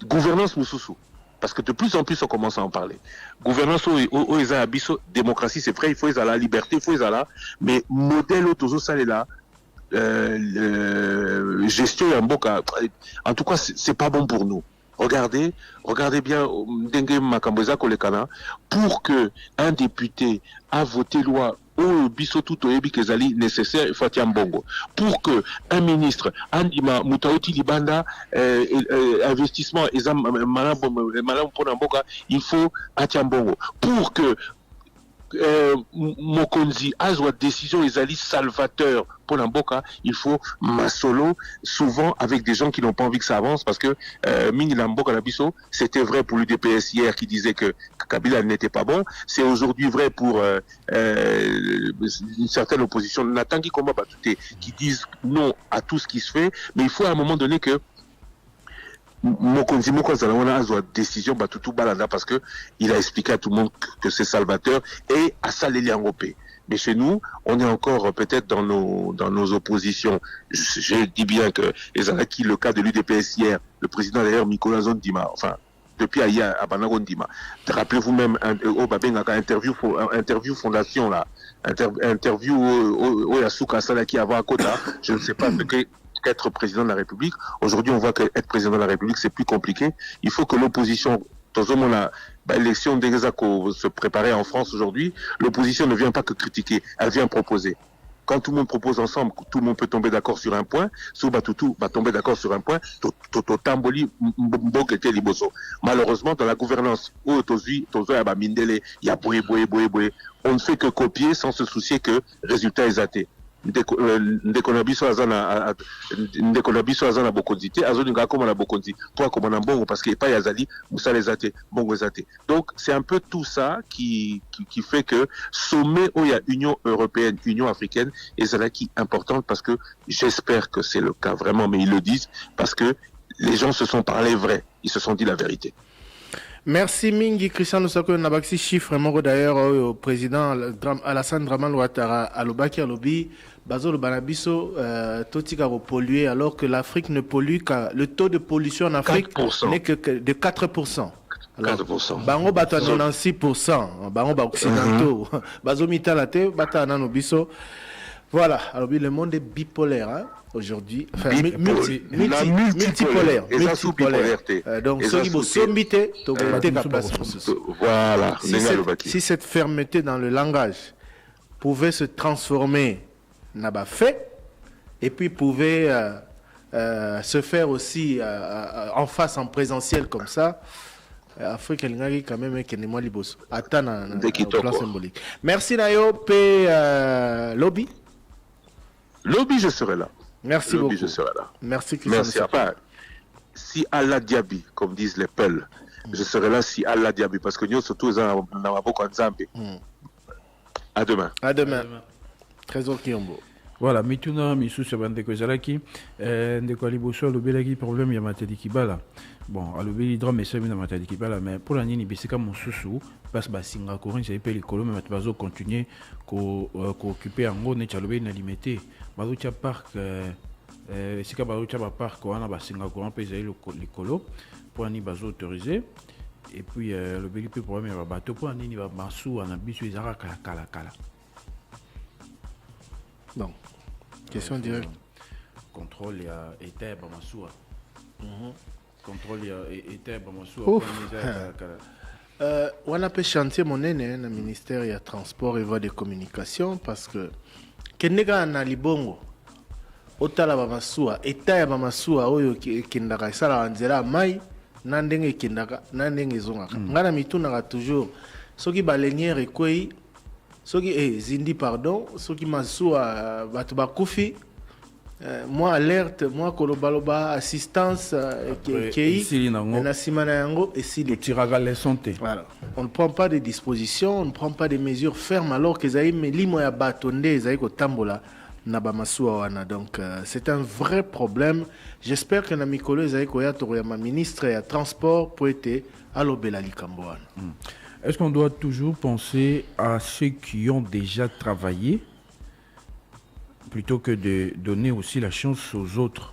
gouvernance Moussousou. Parce que de plus en plus, on commence à en parler. Gouvernance, démocratie, c'est vrai, il faut la liberté, il faut la, mais modèle autozo salé là, gestion en tout cas, c'est pas bon pour nous. Regardez bien, pour que un député a voté loi biso tout nécessaire Fatiambongo pour que un ministre Andima Moutaouti Libanda investissement il faut Atiambongo pour que Mokonzi Azwa décision Ezali salvateur pour l'Amboka, il faut Masolo souvent avec des gens qui n'ont pas envie que ça avance parce que Mini Lamboka Labiso, c'était vrai pour l'UDPS hier qui disait que Kabila n'était pas bon, c'est aujourd'hui vrai pour une certaine opposition Nathan Komba Batouté qui disent non à tout ce qui se fait, mais il faut à un moment donné que Mokonzi Mokonzalawana a décision Batutu Balanda parce que il a expliqué à tout le monde que c'est salvateur et à Saleli Angopé. Mais chez nous, on est encore peut-être dans nos oppositions. Je dis bien que Ezalaki, le cas de l'UDPS hier, le président d'ailleurs Nicolas Zondima, enfin depuis hier à Banagondima. Rappelez-vous même au Babengaka interview fondation là, interview au Yasuka Salaki avant à Kota, je ne sais pas ce que qu'être président de la République. Aujourd'hui, on voit qu'être président de la République, c'est plus compliqué. Il faut que l'opposition, dans l'élection d'Egezako se préparer en France aujourd'hui, l'opposition ne vient pas que critiquer, elle vient proposer. Quand tout le monde propose ensemble, tout le monde peut tomber d'accord sur un point. Sou Batutu va tomber d'accord sur un point. Malheureusement, dans la gouvernance, on ne fait que copier sans se soucier que résultat est athée. Ndekonabiso azana bokonzité azolinga comme la bokonzi pour comme na bongo parce que pas yazali musalezate bongo zate. Donc c'est un peu tout ça qui fait que sommet où il y a Union européenne, Union africaine et c'est qui importante parce que j'espère que c'est le cas vraiment, mais ils le disent parce que les gens se sont parlé vrai, ils se sont dit la vérité. Merci Mingi Christian Nosako Nabaxi chiffre vraiment d'ailleurs au président Alassane Draman Ouattara alobaki alobi bazo le banabiso totika polluer alors que l'Afrique ne pollue le taux de pollution en Afrique n'est que de 4%. Alors, 4%. Bango bato 96%, bango ba occidentaux, bazo mitalate bata nano biso. Voilà, alors le monde est bipolaire hein, aujourd'hui. Enfin, multipolaire. Donc, ceux qui sont voilà. Si cette fermeté dans le langage pouvait se transformer en fait, et puis pouvait se faire aussi en face, en présentiel comme ça, Afrique elle quand même qu'elle est moins libre. Attends, plan symbolique. Merci Nayo P Lobby. Lobby, je serai là. Merci Lobby, beaucoup. je serai là. Merci Merci. Enfin, si Allah Diaby, comme disent les Peuls, je serai là si Allah Diaby, parce que nous surtout dans beaucoup de Zambie. À demain. À demain. Trésor Kiombo. Voilà, mituna misu sabande ko zalaki ndeko liboso lobelaki problème ya matadi kibala. Bon, alobeli drame ça na matadi kibala mais pour la nini bisika mosusu parce ba singa courant c'est pe likolo mais bazo continuer ko occuper en ne tchalobeli na limité. Bazo tcha parc sika bazo tcha ba parc wana ba singa courant pe zali likolo pour ni bazo autorisé et puis lobeli pe problème ya bateau pour nini ba masu na bisu ezara kala. Bon. Question directe. Contrôle et état Bamasoua. Contrôle et état Bamasoua. On a pu chantier mon aîné dans le ministère des Transports et Voies de Communication parce que Kenega na Libongo, Otala Bamasoua, état Bamasoua, Oyo Kindaka, Sala Anzela, Mai, Nandenge Kindaka, Nandenge Zonga. Ngana Mituna toujours, ce qui balenière et quoi. Zindi pardon, ceux qui m'assoient Batuba Koufi, moi alerte, moi Kolobaloba assistance Kei, Nasimana Yango et si voilà. On ne prend pas de dispositions, on ne prend pas de mesures fermes alors que Zaï me limo ya batonde Zaï ko tambola na bamasua wana. Donc c'est un vrai problème. J'espère que na mikolo Zaï ko ya to ya ma ministre ya transport pour être à l'obela likamboana. Est-ce qu'on doit toujours penser à ceux qui ont déjà travaillé plutôt que de donner aussi la chance aux autres?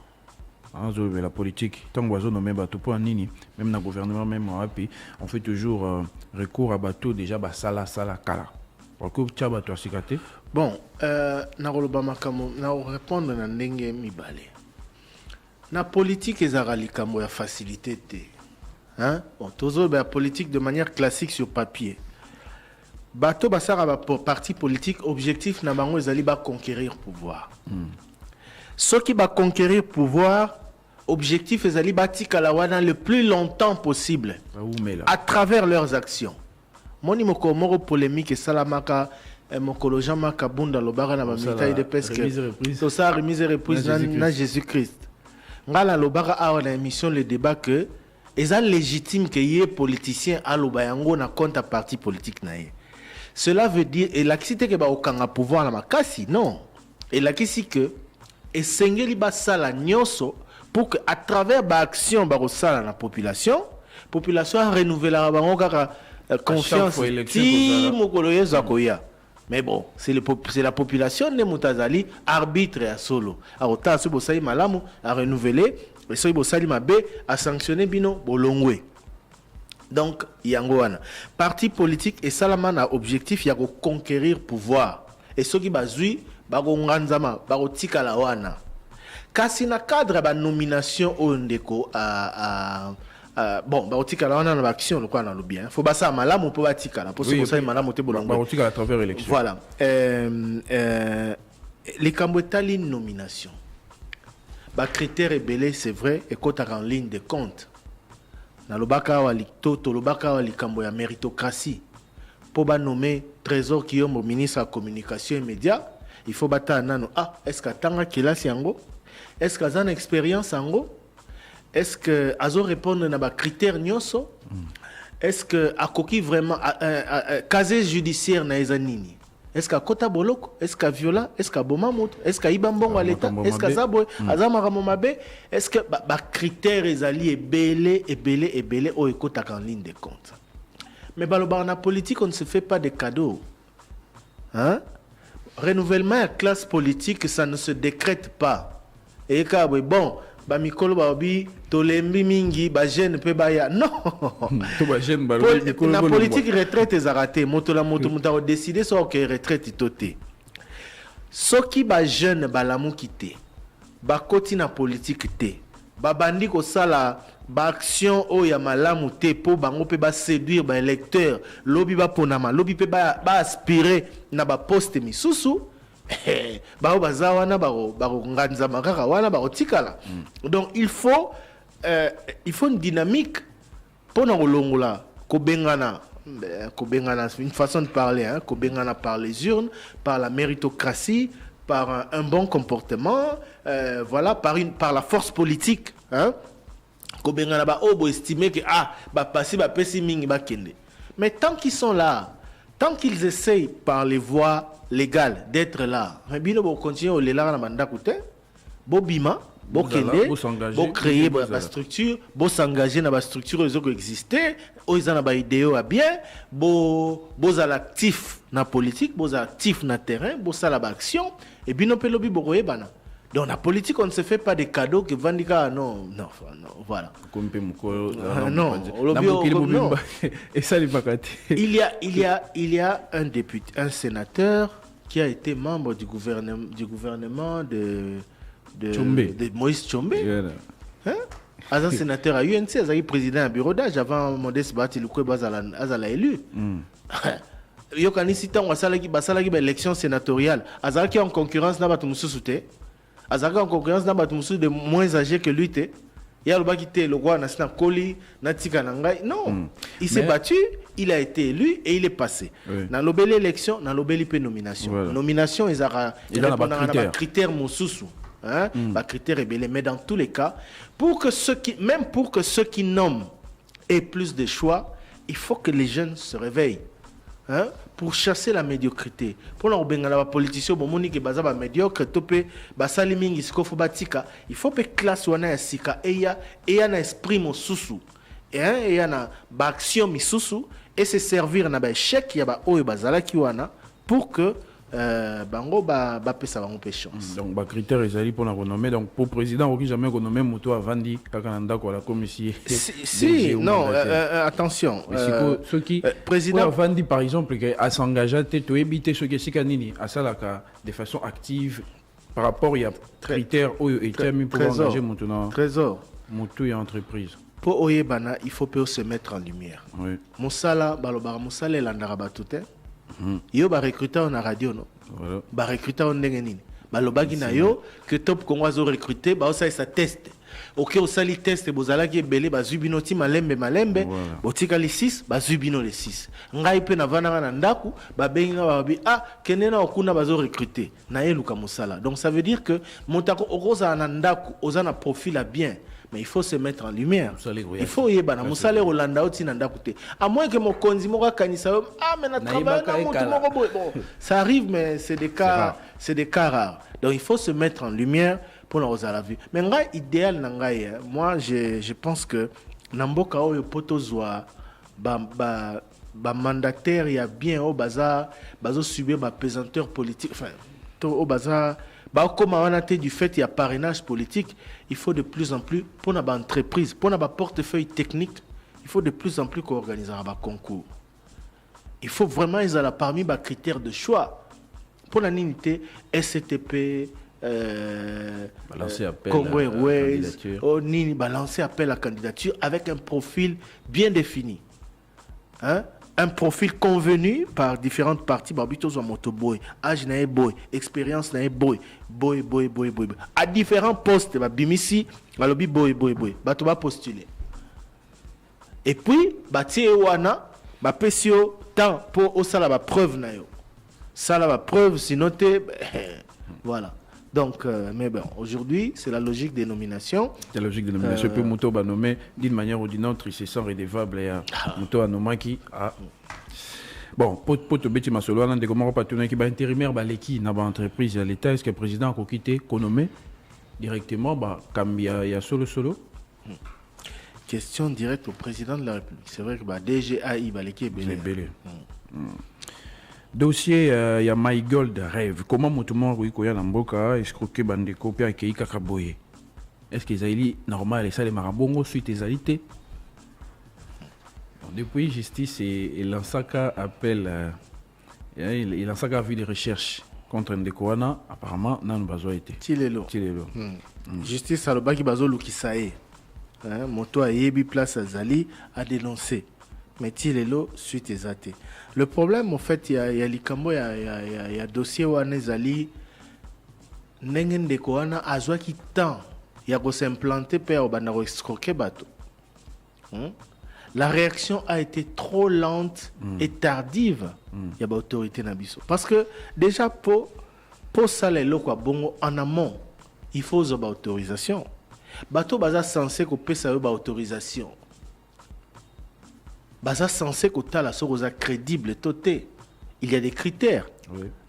La politique, tant que nous même bateau pour nini, même dans le gouvernement, même en AP, on fait toujours recours à bateau déjà sala kala. Pourquoi tu as bateau à cicater? Bon, na répondre na ndenge mibale. Na politique ezarali kambo ya facilité te. Hein? Bon, toujours la politique de manière classique sur papier. Bateau basara parti politique objectif na bango ezali ba conquérir pouvoir. Ceux qui va conquérir pouvoir objectif ezali ba tikala wana le plus longtemps possible à travers leurs actions. Moni moko moko polémique salamaka mokolo Jean Makabunda lobara na ba militaire de pesque. So ça remise et reprise na Jésus-Christ. Ngala lobara a na émission le débat que est légitime que y ait politicien à l'Obayango na compte à parti politique naïe. Cela veut dire et la cité que ba okanga pouvoir na makasi non. Et la kisi que et sengeli ba sala nyoso pour que à travers ba action ba sala na population a renouvelé la bango kaka confiance ti mokolo yeza koya. Mais bon, c'est la population de Moutazali arbitre à solo. A autant ce bosai malamu a renouvelé et ce bosali mabe a sanctionné bino bolongwe. Donc yangoana parti politique et salaman a objectif ya ko conquérir pouvoir et ceux qui bazui ba ko nganzama ba ko tikala wana kasi na cadre ba nomination ondeko bon ba ko tikala wana na action le quoi na lo bien faut ba ça malamu pour ba tikala pour ce bosali malamu te bolongwe ba ko tikala à travers élection. Voilà les cambotali nomination ba critères ébélés c'est vrai et quand en ligne de compte na lobaka wa litoto lobaka wa likambo ya méritocratie pour ba nommer Trésor Kiombo ministre de la communication et médias il faut bata nano est-ce que tanga kilasi yango est-ce que azana expérience yango est-ce que azo répondre na ba critères nyoso est-ce que akoki vraiment casier judiciaire na ezanini est-ce qu'à Kota Boloko, est-ce qu'à Viola, est-ce qu'à Bomamot, est-ce qu'à Ibambon à l'État, est-ce qu'à Zaboy, à Zamaramomabe, est-ce que les critères est belé, au écoute en ligne de compte. Mais dans la politique, on ne se fait pas de cadeaux. Hein? Renouvellement à classe politique, ça ne se décrète pas. Et quand bon, Mikolo Babi, Tolembi Mingi, Bajen Pebaya. Non! La politique retraite est arrêtée. Moto la moto a décidé sur que retraite est totée. soki ba jeune balamuki te bakoti na politique te babandi kosala ba action o ya malamu te po bango pe ba séduire ba électeur lobi ba ponama lobi pe ba aspirer na ba poste misusu bao baza wana baro nganza makaka wana baro tikala. Donc il faut une dynamique pour na kolongola kobengana une façon de parler, hein, kobengana par les urnes, par la méritocratie, par un bon comportement, voilà, par la force politique, hein. Kobengana ba obo estimer que passer ba pesi mingi ba kende. Mais tant qu'ils sont là, tant qu'ils essayent par les voies légales d'être là, bino bo continuer au lela na banda koute, bo bima, bo kende, bo créer ba structure, bo s'engager na ba structure les autres exister, o izana ba idéo a bien, bo za l'actif na politique, bo za actif na terrain, bo sa la ba action et bino pe lobi bo koyebana. Dans la politique, on ne se fait pas des cadeaux que Vandika, non, voilà. Non. Il y a un député, un sénateur qui a été membre du gouvernement de Moïse Tchombe. Un sénateur à UNC, un président à bureau d'âge avant Modeste Bati Lukweba Azala élu. Yokani Sitan, Basalaki, élection sénatoriale. Azaki en concurrence n'a pas tout souté. Azaka en concurrence dans Batumusu de moins âgé que lui. Il y a le bas qui était le roi Nasna Koli, Natika Nangai. Non, il s'est battu, il a été élu et il est passé. Dans l'obéli élection, dans l'obéli nomination. Voilà. Nomination, ils ont un critère Moussousou. Hein? Critère ébélé. Mais dans tous les cas, pour que ceux qui nomment aient plus de choix, il faut que les jeunes se réveillent. Hein? Pour chasser la médiocrité. Pour la politicien, médiocre, il faut que classe wana sika et y a un esprit mosusu et y a une action misusu et se servir na ba chèque ya ba oyo bazala ki wana pour que bango ba pesa bango pe chance. Donc ba critère ezali pour la renommer. Donc pour président oki jamais renommer moto avandi kakananda ko la commission. Si non attention ceux qui président avandi par exemple à s'engager to éviter ceux qui sikanini à ça de façon active par rapport il y a critères oyo et terme pour engager maintenant trésor moto et entreprise. Pour oyebana il faut se mettre en lumière. Oui. Mosala balobara mosala landara batute. Yo ba recruter en radio no. Voilà. Ba recruter en ndenge balobaki na yo que Top Congo azo recruter ba ça test. OK au sali test bozala ki belé ba zubino ti malembe botika les 6 ba zubino les 6. Ngai pe na vana na ndaku ba benga ba bi kenena okuna bazo recruter na yeluka mosala. Donc ça veut dire que montako okoza na ndaku ozana profil à bien. Mais il faut se mettre en lumière. Il faut y aller. Musale Rolanda oti nanda koute. À moins que mon konzi moka kanisa mais na travail ça arrive mais c'est des cas rares. Donc il faut se mettre en lumière pour la la vue. Mais ngai idéal nangai moi je pense que namboka oyo potozwa ba mandataire ya bien au baza bazo subir ba pesanteur politique enfin to au baza comme on a été du fait il y a parrainage politique, il faut de plus en plus pour notre entreprise, pour notre portefeuille technique, il faut de plus en plus qu'on organise un concours. Il faut vraiment ils ont parmi les critères de choix pour la unité SCTP, Congo Airways, balancer appel à candidature avec un profil bien défini. Hein? Un profil convenu par différentes parties, babito zo motoboy, âge na boy, expérience na boy, à différents postes, ba bimisi, balobi boy, bato ba postuler. Et puis batie wana, ba pesio temps pour osala ba preuve na yo. Sala ba preuve sinon voilà. Donc, mais bon, aujourd'hui, c'est la logique des nominations. C'est la logique des nominations. Puis, Mouto va nommer d'une manière ou d'une autre, c'est sans redevable. Mouto a nommé qui a. Bon, pour te bêter, ma solo, on a des partenaires qui va intérimaire, l'équipe, dans l'entreprise, l'État, est-ce que le président a quitté, qu'on nomme directement, comme il y a solo. Question directe au président de la République. C'est vrai que DGAI, l'équipe est belé. Dossier, il y a My Gold Rêve. Comment Moutoumon Ruikoya Namboka escroqué Bandeko Pia Kei Kakaboye? Est-ce qu'ils ont normal et ça les marabongo suite des alités? Depuis justice et l'Ansaka appelle il Lansaka a vu des recherches contre Ndekoana, apparemment, n'a pas été. Tilelo. Justice alobaki bazo lukisae. Moto a yebi place à Zali a dénoncé. Mais Tilelo suite ezate. Le problème, en fait, il y a likambo, il y a dossier où Zali Nengen Ndekoana a joué qui tant. Il y a s'implanter pour escroquer bateau. La réaction a été trop lente et tardive. Il y a l'autorité Nabiso. Parce que déjà, pour ça, les locaux en amont, il faut une autorisation. Bateau baza censé qu'on paie ça autorisation. Baza censé qu'on t'a la chose crédible toté. Il y a des critères.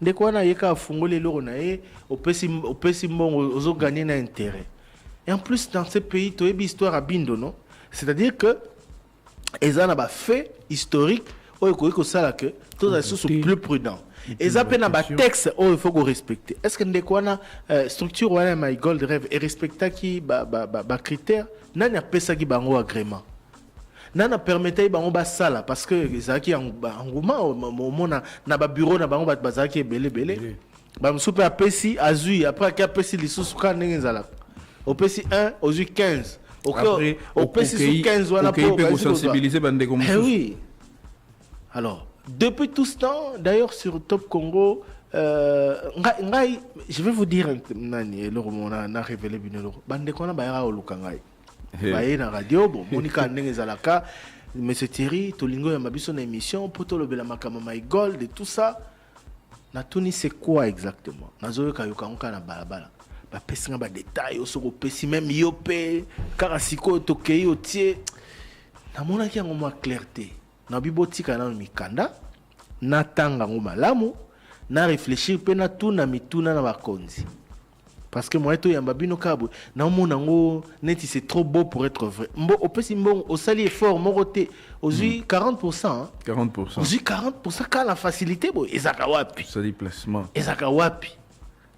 Dès qu'on a yeka fungolé l'euro nae, au pessimon aux gagner un intérêt. Et en plus dans ces pays, tu as une histoire à bindo, non? C'est-à-dire que ils ont fait historique où il ça que tous les sont plus prudents. Ils ont un texte où il faut qu'on respecte. Est-ce que nous avons une structure où my gold rêve et respecter qui critères? N'a pas ça qui bango agrément. N'a permetté bango basala parce que ça qui en nguma na ba bureau na bango ba qui belé. Ba msupe a pesi azui après qui a pesi lisusu ka nengezala. Au pesi 1 aux 15. Au pesi 15 voilà pour sensibiliser bande comme ça. Oui. Alors, depuis tout ce temps, d'ailleurs sur Top Congo, je vais vous dire, on a révélé bien bande qu'on a bayara au Lukangai. Baye na radio, bon, Monica Nengezalaka, Monsieur Thierry, Tolingo ya mabiso na émission, poto le bela makama my gold et tout ça. Na Tuni c'est quoi exactement? Nazoyo kayoka onka na balabala. Ba pesi nga ba détail, osoko pesi même yopé, karasiko tokei otie. Na mona ki ngoma clarté. Na bibotika na mikanda, na tanga ngoma malamu, na réfléchir pe na tuna mituna na bakonzi. Parce que moi to yamba bino kabo, na mona ngo neti c'est trop beau pour être vrai. Mbo opesi mbon au sali effort moroté, aujourd'hui 40%. Hein? 40%. Aujourd'hui 40% quand la facilité bo ezaka wapi. Ça déplacement. Ezaka wapi.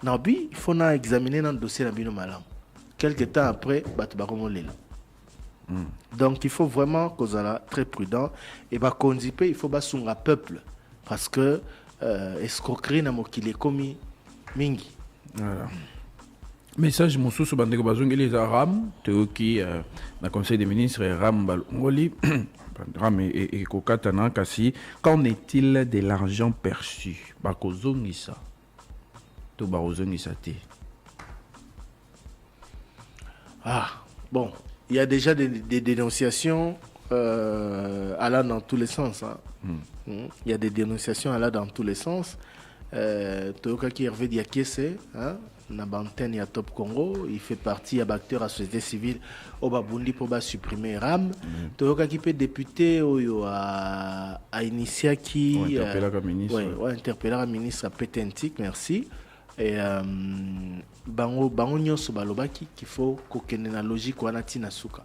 Nabi, il faut examiner dans le dossier de Bino Malam. Quelque temps après, donc il faut vraiment qu'on soit très prudent et il faut que le peuple parce que escroquerie n'a pas commis mingi. Voilà. Message Moussou sur Bandego Bazong, il est à Ram, qui le Conseil des ministres Ram Balongoli, Ram et Kokatana Kassi. Qu'en est-il de l'argent perçu? Bakozongisa. Ah, bon, il y a déjà des dénonciations allant dans tous les sens. Hein. Il y a des dénonciations allant dans tous les sens. Toyoka qui Hervé Diakese, na bantene ya Top Congo, il fait partie de l'acteur à la société civile au Babundi pour supprimer RAM. Toyoka qui peut député à initier qui interpeller le ministre Petentik, merci. Et bango nyonso balobaki qu'il faut kokende na logique wana tina suka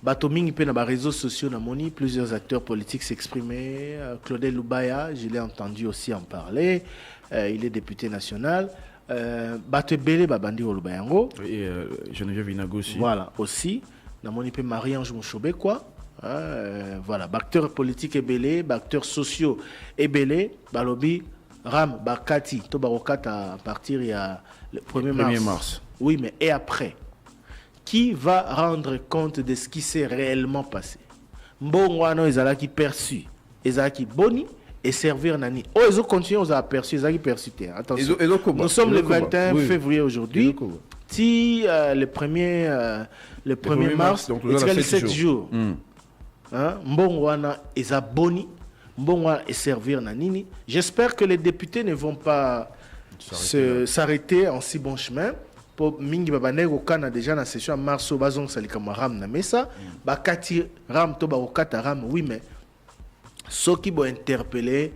bato mingi pe na ba réseaux sociaux na moni plusieurs acteurs politiques s'exprimer. Claudel Lubaya, je l'ai entendu aussi en parler, il est député national. Bato belé babandi o Lubayango et Geneviève Inago aussi, voilà aussi na moni pe Marie-Ange Mouchobe quoi. Voilà, acteurs politiques et belé, acteurs sociaux et belé balobi Ram Bakati, Tobarokata à partir il y a le 1er mars. Oui, mais et après? Qui va rendre compte de ce qui s'est réellement passé? Mbongwano ezalaki perçu, ezalaki boni et servir nani. Oh, ils ont continué à perçu, ezalaki perçu. Attention. Nous sommes le 21 février aujourd'hui. Si le 1er mars, c'est 7 jours. Mbongwana eza boni. Bon, et servir Nanini. J'espère que les députés ne vont pas s'arrêter en si bon chemin. Pour Mingi Babane, au Canada déjà dans la session en mars, au Bazon Salikama Ram Namesa, Bakati Ram Toba Okata Ram, oui, mais ceux qui vont interpeller,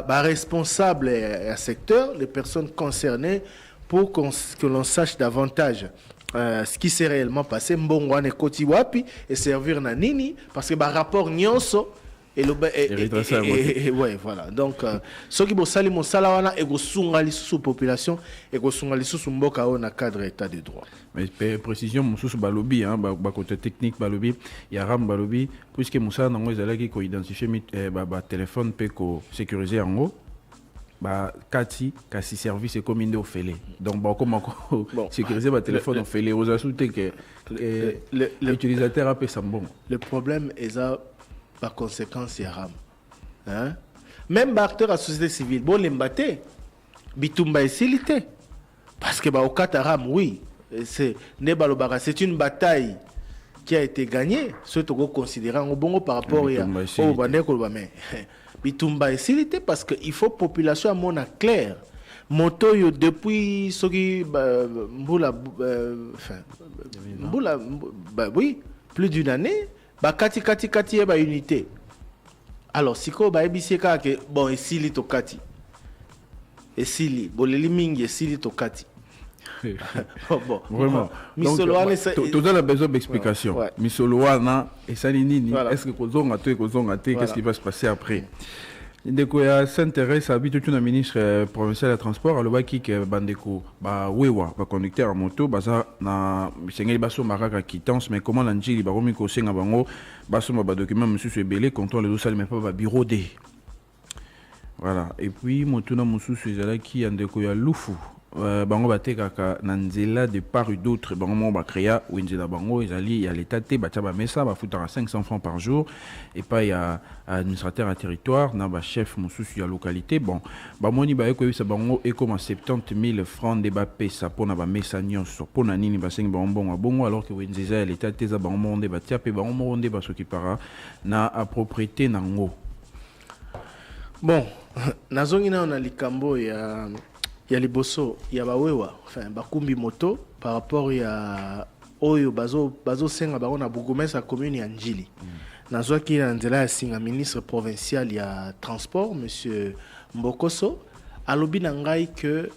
responsable à secteur, les personnes concernées, pour que l'on sache davantage. Ce qui s'est réellement passé, Mbongwane Koti Wapi et servir Nanini, parce que rapport Nyonso et ouais, voilà. Donc, ceux qui vont salir mon salawana et go sungali sous population et go sungali sous mboka na cadre état de droit. Mais précision, Moussou Balobi, côté technique Balobi, il y a Ram Balobi, puisque Moussa n'a pas qui identifié téléphone peut sécuriser en haut. bah kati kasi service et comme au félé donc bah comment sécuriser votre téléphone au félé aux ajouter que l'utilisateur a payé ça bon. Le problème est ça par conséquence il y a ram hein même acteur à société civile bon les mbaté bitumba esilité parce que bah au kataram oui c'est une bataille qui a été gagnée surtout considérant au bon par rapport au bandeko mais bitumba esilité parce que il faut population à mon clair moto yo depuis soki mbula oui plus d'une année ba kati ba unité alors siko ba ebiseka que bon esili to kati esili boleli mingi esili to kati bon vraiment tout a besoin d'explication misoloana et ça nini est-ce que kozonga te qu'est-ce qui va se passer après ndeko ya s'intéresse habite tout na ministre provincial de transport alobaki ke bandeko ba wewa ba conducteur à moto baza na sengeli baso maraka quittance mais comment lanjili ba romi ko senga bango baso ba document monsieur ebele contrôle le dossier mais pas ba bureau D voilà et puis motuna mususu ezalaki ya ndeko ya lufu bango batekaka na nzela de part ou d'autre bango mo ba créa winzela bango ezali ya l'état te batia ba mesa ba futara 500 francs par jour et pas ya administrateur à territoire na ba chef mususu ya localité bon ba moni ba eko bisa bango e comme 70 000 francs de ba pesa pona ba mesa nyonso pona nini ba sengi bango bongo alors que winzela ya l'état te za bango monde batia pe bango monde ba s'occupera na à propriété nango bon nazongi na on likambo ya liboso ya bawewa enfin bakumbi moto par rapport ya oyo bazo senga ba na bourgmestre commune ya Njili nazwaki na nzela ya singa ministre provincial ya transport monsieur Mbokoso alobi na ngai que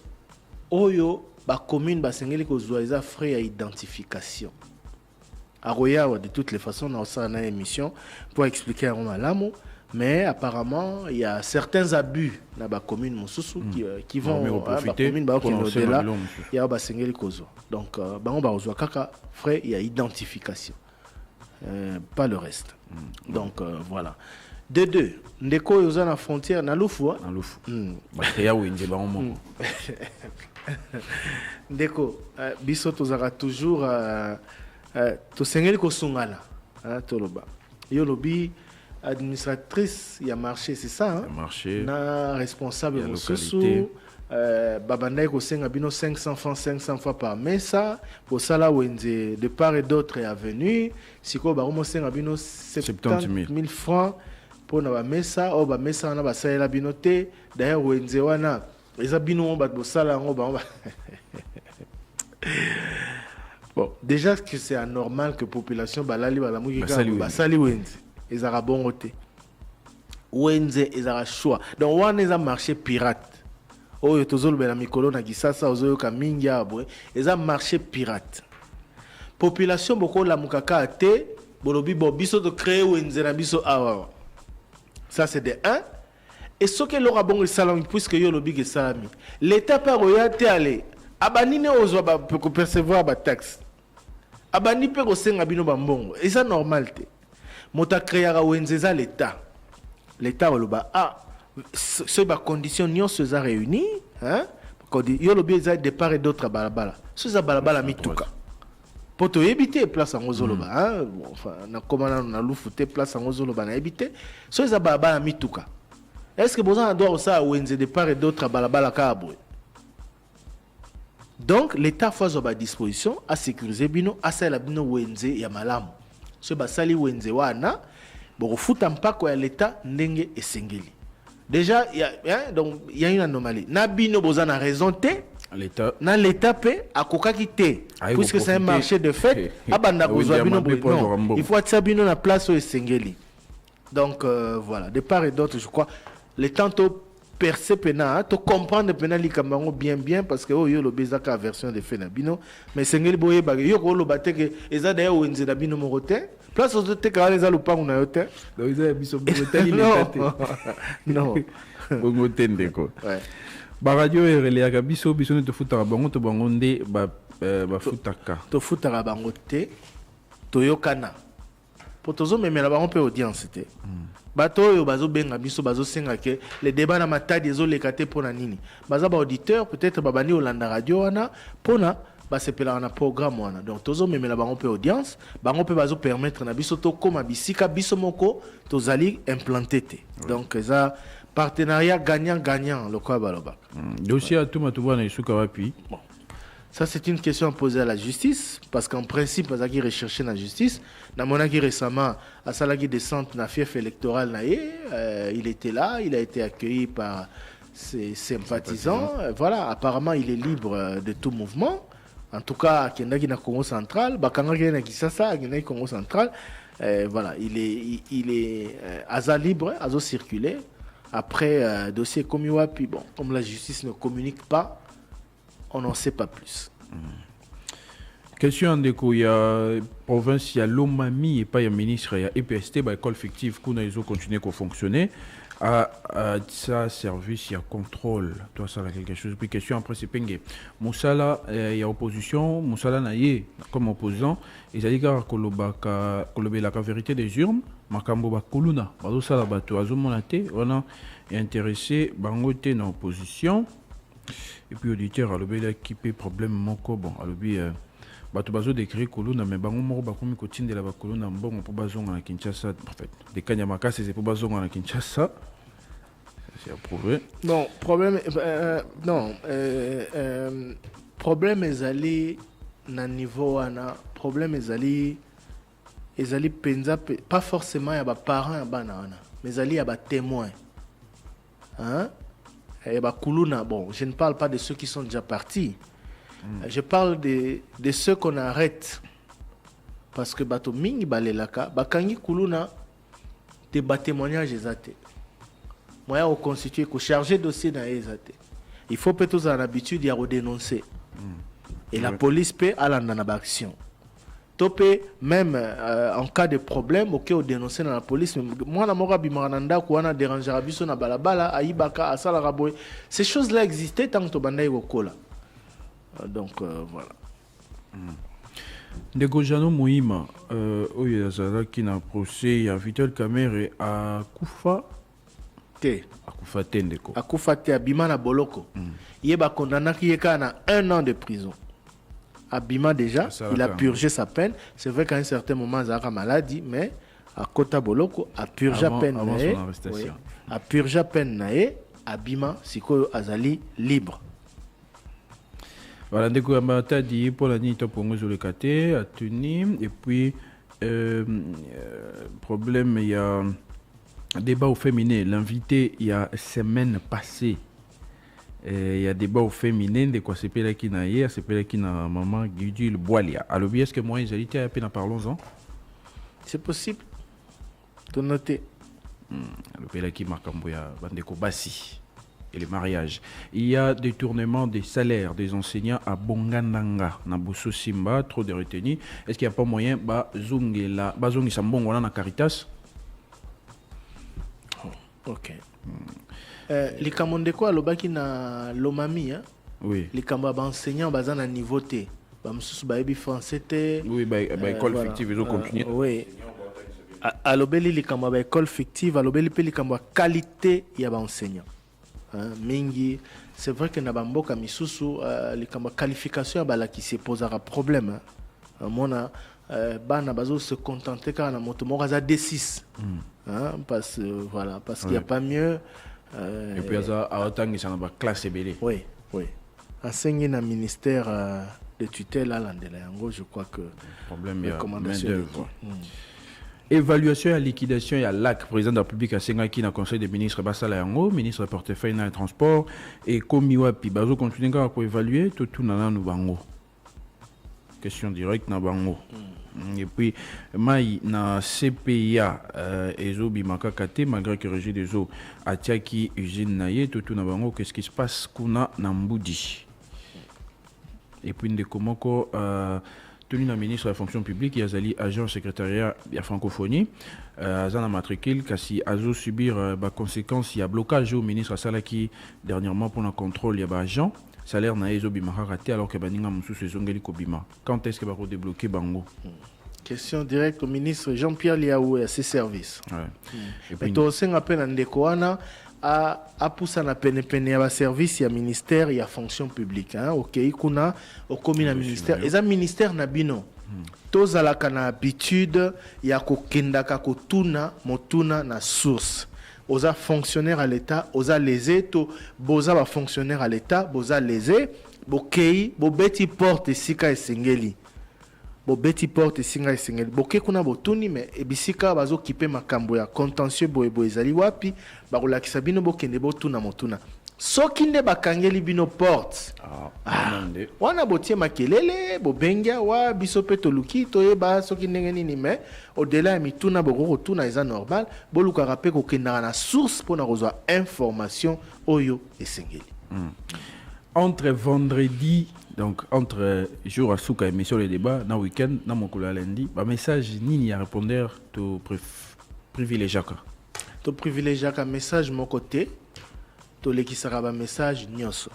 oyo ba commune basengeli ko zoiza frais ya identification aroya de toutes les façons na ça na émission pour expliquer en malamu. Mais apparemment, il y a certains abus dans la commune Moussousou qui vont profiter. Il y a Basengeli Kozo. Donc, on va aux kaka frais, il y a identification. Pas le reste. Donc, voilà. De deux, ndeko yoza na frontière na lufu. Na lufu. Bakaya winje ba omo. Ndeko biso tozaka toujours to sengeli ko sungala. Toloba. Yo lobi administratrice il y a marché c'est ça hein? Marché na responsable de localité babandai ko senga bino 500 francs par mesa pour ça là wenze de part et d'autre est venu siko ba mo senga bino 70 000 francs pour na ba mesa o ba mesa na ba saela bino te d'ailleurs wenze wana eza bino ba bo sala ngo ba bon déjà que c'est anormal que population balali balamuki ba sali wenze ils ont bon côté. Wenze ils ont choix. Donc on est un marché pirate. Oh yo tozolo bela mikolo na kisasa ozoyo ka mingi abwe. Ils ont marché pirate. Population boko la mukaka te bolobi bobiso de créer wenze na biso awa. Ça c'est de 1. Et ce que l'aura bon salami puisque yo lobi ke salami. L'état par royauté aller. Abanine ozo ba peut percevoir ba taxe. Abani pe ko senga bino ba mbongo. Et ça normal te. Mota créera wenzeza l'état oloba ce ba condition nyon se za réuni hein yo lobi za de part et d'autre balabala ce za balabala mituka poto éviter place en ozoloba hein enfin na komana na lufute place en ozoloba na éviter ce za balabala mituka est-ce que besoin doit ça wenze de part et d'autre balabala kabwe donc l'état fait à disposition à sécuriser bino à ça la bino wenze ya malamu ce basali wenze wana bofuta mpako ya l'état ndenge esengeli déjà il y a une anomalie na bino bozana raison te l'état na l'état pe akokaki te puisque c'est un marché de fait abanda kozwa bino non il faut atsa bino na place au esengeli donc voilà de part et d'autre je crois les tanto percer pena to comprendre pena likambango bien parce que yo lo bezaka version de fait na bino mais sengeli boye ba yo ko lo bateke eza d'ailleurs wenze na bino morote place aux te ka les alupangu na yote donc ils biso morote non bongo tende ko ba radio relea biso ne te futaka bango to bango nde ba futaka to futaka bango te to yokana pour tozo memela bango pe audience te bato oyo bazobenga biso bazosenga ke le débat na matadi ezoleka te mpona nini baza baauditeur peut-être babandi olanda radio wana mpona basepelaka na programme wana donc tozomemela bango mpe audience bango mpe bazopermettre na biso tokóma bisika biso moko tozali implanté te donc eza partenariat gagnant-gagnant lokola balobaka dossier atuma tobwana esuka wapi bon. Ça, c'est une question à poser à la justice, parce qu'en principe, il y a recherché la justice. Namonaki récemment, à Salagi descente, na fief électoral, il était là, il a été accueilli par ses sympathisants. Voilà, apparemment, il est libre de tout mouvement. En tout cas, il y a Congo central, il y a Congo central. Voilà, il est asa libre, asa circulé. Après, dossier comme Iwapi, bon, comme la justice ne communique pas, on n'en sait pas plus. Question de quoi il y a province, il y a l'Omami et pas il y a ministre, il y a EPST, école fictive, ils ont continué à fonctionner. À ça, service, il y a contrôle. Toi, ça, quelque chose. Puis question après, c'est Pengue. Moussala, il y a opposition. Moussala, naïe, comme opposant. Ils ont dit que la vérité des urnes, Makambo Bakuluna, Badosala Bato, Azomonate, on est intéressé, Bangote, dans opposition. Et puis auditeur alobi la équipé problème moko bon alobi bato bazo décrire koluna mais bango moko bakomi kotindela ba koluna mbongo po bazonga na Kinshasa en fait des kanyamaka c'est pour bazonga na Kinshasa c'est approuvé non problème problème ezali na niveau wana problème ezali penza pas forcément ya ba parents ya bana wana mais ezali ya ba témoins hein. Bon, je ne parle pas de ceux qui sont déjà partis. Je parle de ceux qu'on arrête. Parce que bato mingi balelaka, bakangi kuluna te ba témoignage ezate. Moya au constituer ko charger dossier na ezate. Il faut peut-être en habitude ya dénoncer. Et la police peut aller dans l'action. Topé même en cas de problème OK au dénoncer dans la police moi na mora bimaranda ko wana déranger biso na balabala aibaka asala raboy ces choses là existaient tant que bandai kola donc voilà Ndeko Jano Moïma oyo yazala ki na procès ya Vital Kamerhe à Kufa Ndeko akufa te abima na boloko yeba condamné ki yeka na 1 an de prison. Abima déjà, il a purgé sa peine. C'est vrai qu'à un certain moment, Zara maladie, mais à Kota Boloko a purgé peine. A purgé peine nae, Abima, Siko Azali libre. Voilà, ndeko Amata dit pour la nuit pour nous le caté, à Tuni, et puis problème, il y a débat au féminin. L'invité, il y a semaine passée. Il y a des débat féminin de quoi c'est pela qui na hier, c'est pela qui na maman Guidi le Boilia. Alors est-ce que moi ils allaient à peine parlons-en. C'est possible. De noter. Le pela qui marque un boya bandeko bassi et les mariages. Il y a détournement des salaires des enseignants à Bongandanga, na Bosso Simba, trop de retenus. Est-ce qu'il n'y a pas moyen bazongela bazongi sambongo na Caritas? OK. Likambo ndeko alobaki na Lomami hein? Oui. Likambo ba enseignant baza na niveau T. Ba msusu ba ebi français T. Oui, ba école fictive ils ont continué. Oui. Alobeli likambo ba école fictive, alobeli pe likambo qualité ya ba enseignant. Mingi, c'est vrai que na ba mboka misusu likambo qualification ba la qui se posera problème. Mona bana bazo se contenter quand na moto moko za D6. Parce voilà, parce qu'il y a pas mieux. Et puis à autant que ça n'a pas classe belé. Oui. Enseigner dans le ministère de tutelle à l'Andelango, je crois que problème recommandation évaluation et liquidation et à LAC président de la République à Sengaki dans le conseil des ministres Bassala Yango, ministre portefeuille dans le transport et Komiwa Pibazo continue pour évaluer tout nana nous bango. Question directe na bango. Et puis mai na CPIA ezo bimaka kate malgré que régime des eaux atiaki usine naie tout na bango qu'est-ce qui se passe kuna na Mbudi. Et puis ndeko moko tenu na ministre de la fonction publique yazali agent secrétariat ya francophonie azana matricule kasi azo subir ba conséquences il y a blocage au ministre Salaki dernièrement pour le contrôle il y a ba agent salaire na ezo bimaka kate alors que baninga mususu ezongeli kobima quand est-ce que ba ko débloquer bango Question directe au ministre Jean-Pierre Liaou et à ses services. Ouais. Et toi aussi, on appelle Ndekoana à pousser na pene ya service ya ministère ya fonction publique. Ok, kuna au commune ministère. Et un ministère na bino. Tozalaka na habitude ya kokendaka kotuna motuna na source. Oza fonctionnaire à l'État, oza lésé, to boza ba fonctionnaire à l'État, boza lésé, bokei, bobeti porte sika esengeli. Bobeti porte singa esengeli. Boke kuna botuni mais ebisika bazo kipe makambo ya contentieux boyebo ezali wapi, ba kolakisa bino bokende botuna motuna. Soki nde bakangeli bino porte. Wana botie makelele, bobengia wa biso pe toluki toyeba soki ndenge nini mais au-delà ya mituna boko tuna eza normal, boluka rapé ko kendaka na source pona kozwa information oyo esengeli. Entre vendredi, donc entre jour à souka émission le débat, na week-end, na mokolo lundi, ba message nini ya répondeur to privilégiaka. To privilégiaka message mon côté. Tolekisaka ba message nyonso.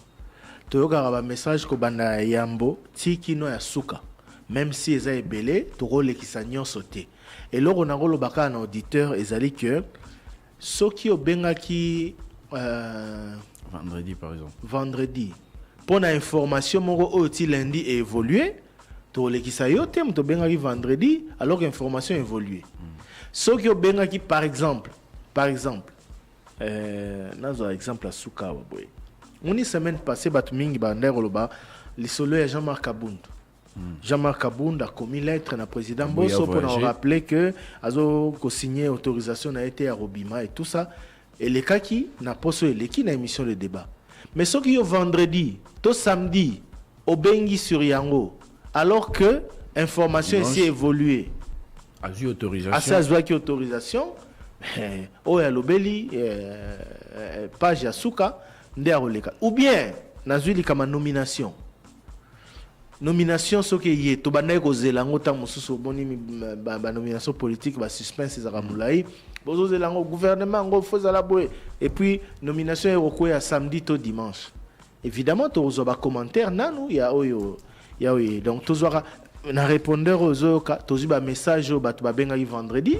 Toyokaka ba message ko banda yambo tikino ya suka. Même si eza ebele, tokolekisa nyonso te. Et loko na kolobaka na auditeur ezali que soki obengaki vendredi par exemple. Vendredi. Pour na information moko oyo ti lundi et évolué, tolekisa yo te to bengaki vendredi alors que information évolué. Soki obengaki par exemple nazo exemple à Souka boy. Une semaine passée batu mingi bandé koloba lisolo ya Jean-Marc Kabund. Jean-Marc Kabund a commis lettre na président Bosso pour nous rappeler que azo ko signer autorisation a été à Robima et tout ça et les kaki na poso eleki na émission le débat. Mais ce qui est vendredi, to samedi au bengi sur yango alors que information ici évolué. Azu autorisation. Assez autorisation. Oh ya lobeli page ya suka nde aroleka ou bien nazuli kama nomination soki ye to banaye kozela ngo ta mosusu boni ba nomination politique ba suspense za kamulai bozo zela ngo gouvernement ngo fozala boye et puis nomination eroko ya samedi to dimanche évidemment to zo ba commentaire nanu ya oyo donc to zo na répondeur ozo ka to ba message ba to ba benga vendredi.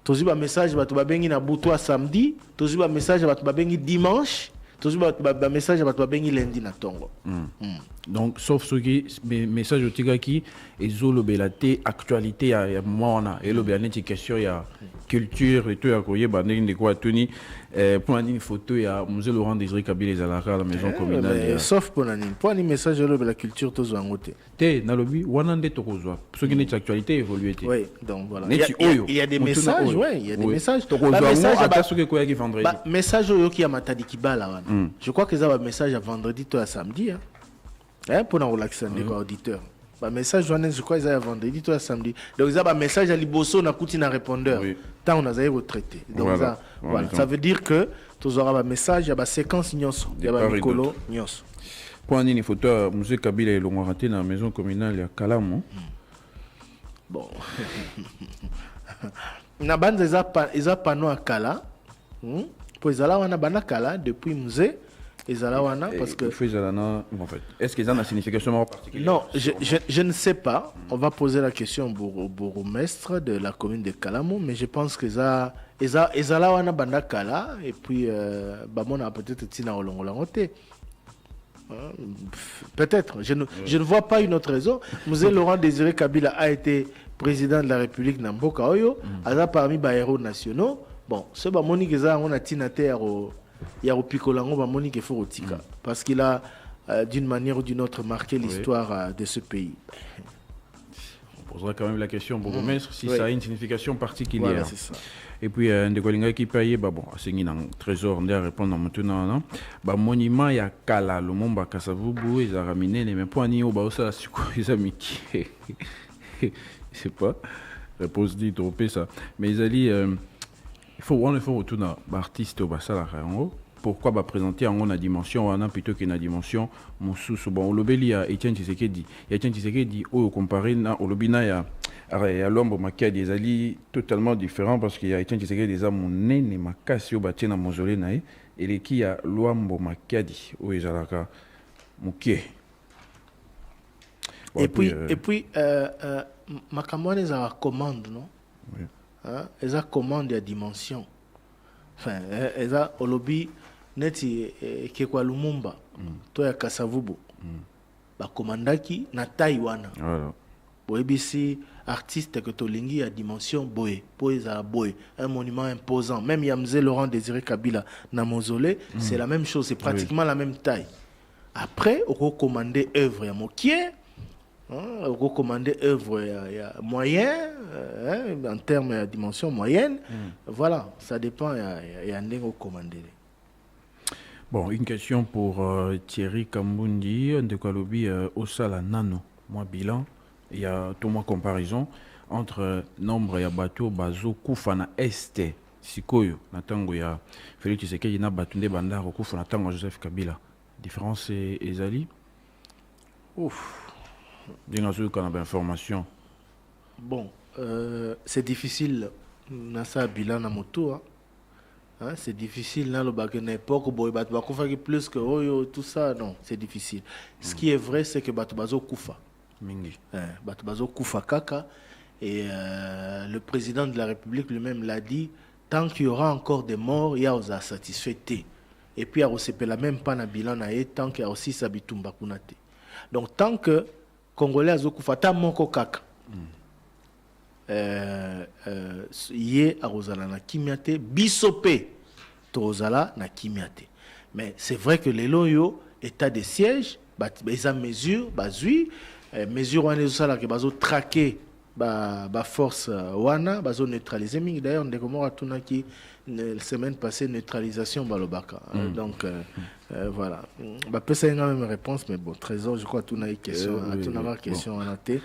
Tozi ba message ba bengi na butwa samedi, tozi ba message ba bengi dimanche, tozi ba message ba bengi lundi na tongo. Donc sauf ce qui message au tigaki ezo lobelate actualité ya mona et lobelate question ya culture et tout ya koye ba ndenge quoi tuni pour une photo ya musée Laurent Désiré Kabila ezalaka à la maison communale sauf pour un message de la culture tozo ngote. Te na lobi wana nde tokozwa. Ce qui n'est actualité évolué te. Oui, donc voilà. Il y a des messages, ouais, il y a des messages. Tokozwa ata ce que koya ki vendredi. Message oyo ki ya matadi kibala wana. Je crois que ça va message à vendredi to à samedi pour nous relaxer les auditeurs. Ba message je crois ils a vendredi to à samedi. Donc ça ba message à liboso na kuti na répondeur. Tant on a zaï retraité. Donc ça voilà, ça veut dire que tous aura ba message ya ba séquence nyonso, ya ba mikolo nyonso. Pour une photo musée Kabila et Longorate dans la maison communale ya Kalamo. Bon. Na bande eza panneau à Kala. Pour ezala wana bana Kala depuis musée ezalawana parce que en fait est-ce qu'ils ont une signification particulière? Non, je ne sais pas. On va poser la question au bourgmestre de la commune de Kalamo, mais je pense que ça ezalawana banda Kala et puis bamona peut-être tina olongolangote. Peut-être, je ne vois pas une autre raison. Monsieur Laurent Désiré Kabila a été président de la République Namboka Oyo, a parmi les héros nationaux. Bon, c'est bamoni que ça on a tina terre il y a au Picolango bamoni que faut otika parce qu'il a d'une manière ou d'une autre marqué l'histoire de ce pays. On posera quand même la question au bourgmestre si ça a une signification particulière. Voilà, c'est ça. Et puis Ndekolinga qui paye bon c'est un trésor on doit répondre maintenant non ba monument ya Kala Lumumba Kasavubu ils a ramené mais pour ani ba ça suko ils a miki c'est pas réponse dit trompé ça mais ils ali il faut retourner artiste au basala pourquoi ba présenter en la dimension en plutôt qu'une dimension mususu bon lobeli ya Etienne Tshisekedi au comparé na olobina ya Lombo Makadi ezali totalement différent parce qu'il y a Etienne Tshisekedi des amonene makasi au batie na mausolée na et les qui a Lombo Makadi au ezalaka mukie et puis makambo wana ezala commande non eza commande ya dimension enfin eza olobi neti ekekwa Lumumba to ya Kasavubu bakomandaki na taille wana boyebisi artiste que tolingi ya dimension boye po ezala boye un monument imposant. Même Yamze Laurent Désiré Kabila na mausolée c'est la même chose, c'est pratiquement la même taille. Après on recommandait œuvre ya mokie, on recommandait œuvre ya moyen en termes de dimension moyenne. Voilà, ça dépend ya ndenge recommandé. Bon, une question pour Thierry Kambundi de Kalobi Osala Nano, moi bilan. Il y a tout moi comparaison entre nombre ya bateau bazo kufa na este sikoyo na tango ya Félix Tshisekedi na batunde banda kufa na tango Joseph Kabila. Différence ezali ouf bien sûr qu'on a information. Bon, c'est difficile na sa bilan na moto hein, c'est difficile na lo bagene époque boy bat ba kufa plus que oyo tout ça non, c'est difficile. Ce qui est vrai c'est que bato bazo kufa mingi Batubazo Koufa Kaka et le président de la République lui-même l'a dit, tant qu'il y aura encore des morts, il y a aux satisfaits. Et puis il y a aussi la même pas na bilan na tant qu'il y a aussi Sabitumba Kunate. Donc tant que Congolais azo Koufa ta moko kaka yé a Rosala na Kimiate bisope to Rosala na Kimiate. Mais c'est vrai que les loyo état de siège ils ont mesure bazui mesure wana ezosala ke bazo traquer ba force wana bazo neutraliser mingi. D'ailleurs ndeko moko atunaki la semaine passée neutralisation balobaka donc voilà ba pesa nga même réponse mais bon trésor je crois tuna une question tuna ma question en até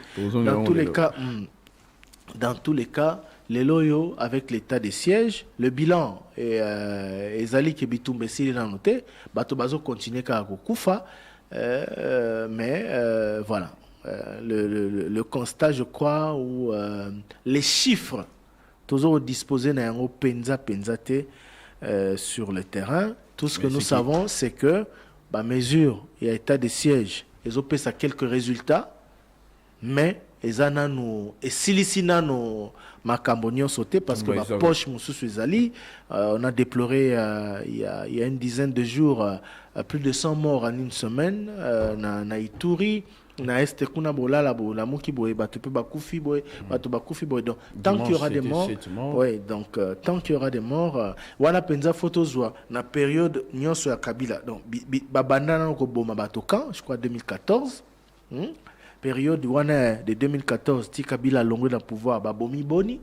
dans tous les cas les loyo avec l'état de siège le bilan et ezali ke bitumbe sili na noté bato bazo continuer ka kokufa mais voilà. Le constat, je crois, où les chiffres, toujours disposés dans penza sur le terrain, tout ce que nous savons, c'est que, à mesure, il y a état de siège, ils ont fait quelques résultats, mais ils ont et silicina nos macambonions sauté parce que la poche moussous on a déploré il y a une dizaine de jours plus de 100 morts en une semaine na Ituri na este kuna bolala bola moki boye bato pe bakufi boye bato bakufi boye. Donc tant qu'il y aura des morts donc tant qu'il y aura des morts wana penza photos na période nyonso ya Kabila donc babandana ko boma bato quand je crois 2014 période wana de 2014 ti Kabila longo na pouvoir babomi boni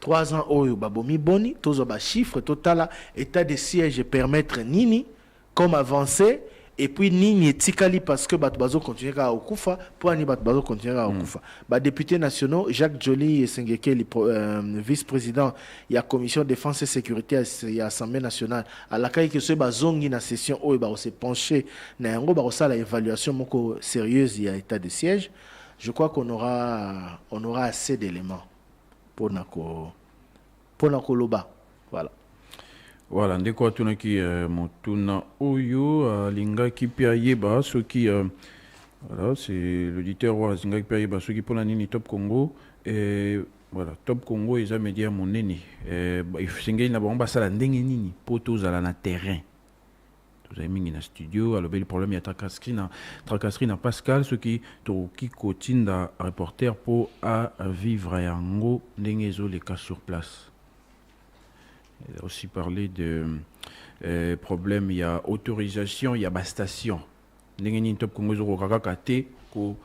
3 ans oyo babomi boni tozo ba chiffre total état de siège permettre nini comme avancer et puis nini etikali parce que bato bazo continuer à okufa pour ani bato bazo continuer à okufa ba députés nationaux Jacques Joly et Sengeke vice-président il y a commission défense et sécurité il y a assemblée nationale à laquelle que ce bazongi na session oyo ba se pencher na yango ba ça la évaluation moko sérieuse il y a état de siège. Je crois qu'on aura assez d'éléments pour nako loba voilà. Voilà, ndeko atunaki motuna oyo linga kipia yeba soki voilà, c'est l'auditeur wa linga kipia yeba soki pona nini Top Congo et voilà, Top Congo eza média monene sengeli na bango basala ndenge nini po tozala na terrain. Vous avez mis dans studio alors le problème il y a tracasserie na Pascal ce qui toki kotinda reporter pour à vivre yango ndenge zo les cas sur place. Il a aussi parlé de problème, il y a autorisation, il y a station. Ndenge Top Congo zo kaka te ko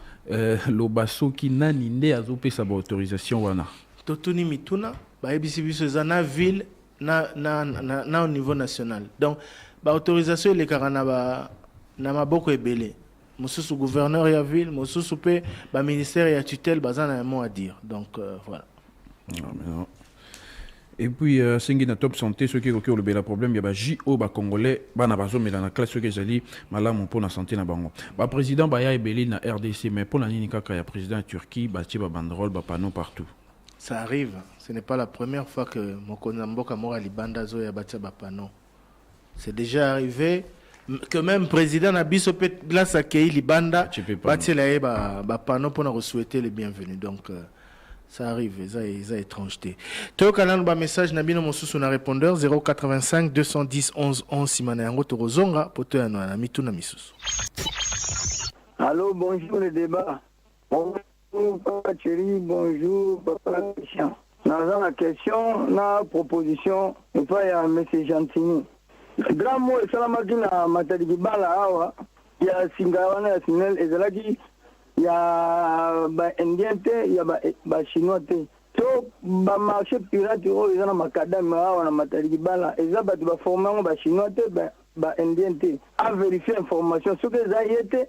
lobaso ki nani nde azope sa autorisation wana. Totuni mituna ba ebisi biso za na ville na au niveau national. Donc ba autorisation les karana na maboko ebele. Mosusu gouverneur ya ville, mosusu pe ba ministère ya tutelle bazana un mot à dire. Donc voilà. Non, mais non. Et puis sengi na top santé ceux qui ont le problème il y a JO ba congolais bana bazo melana classe ceux qui jali malamu pour la santé na bango ba président ba ya ebeli na RDC mais pour la nini kaka ya président Turquie ba ti ba banderole ba panneau partout. Ça arrive, ce n'est pas la première fois que Mokonza Mboka Mora Libanda zo ya batia ba panneau. C'est déjà arrivé que même président Nabiso peut grâce à Kei Libanda batia la ba panneau pour nous souhaiter le bienvenu. Donc Ça arrive, ils ont étrangeté. Théo Kanan, ba message, Nabino Mosusu na répondeur 085 210 11 11 Simana Yango Torozonga, poto ya na mitu na misusu. Allô, bonjour le débat. Bonjour Papa Thierry, bonjour Papa Christian. Dans la question, na proposition, il faut y a M. Gentini. Grand mot, salamaki na matadi bala awa, ya singawana ya sinel ezalaki ya ba indiente ya ba chinois te. So ba marché pirate o ezana makadame awa na matadi bala ezaba ba former ba chinois te ba indiente. A vérifier information ce que ça yete,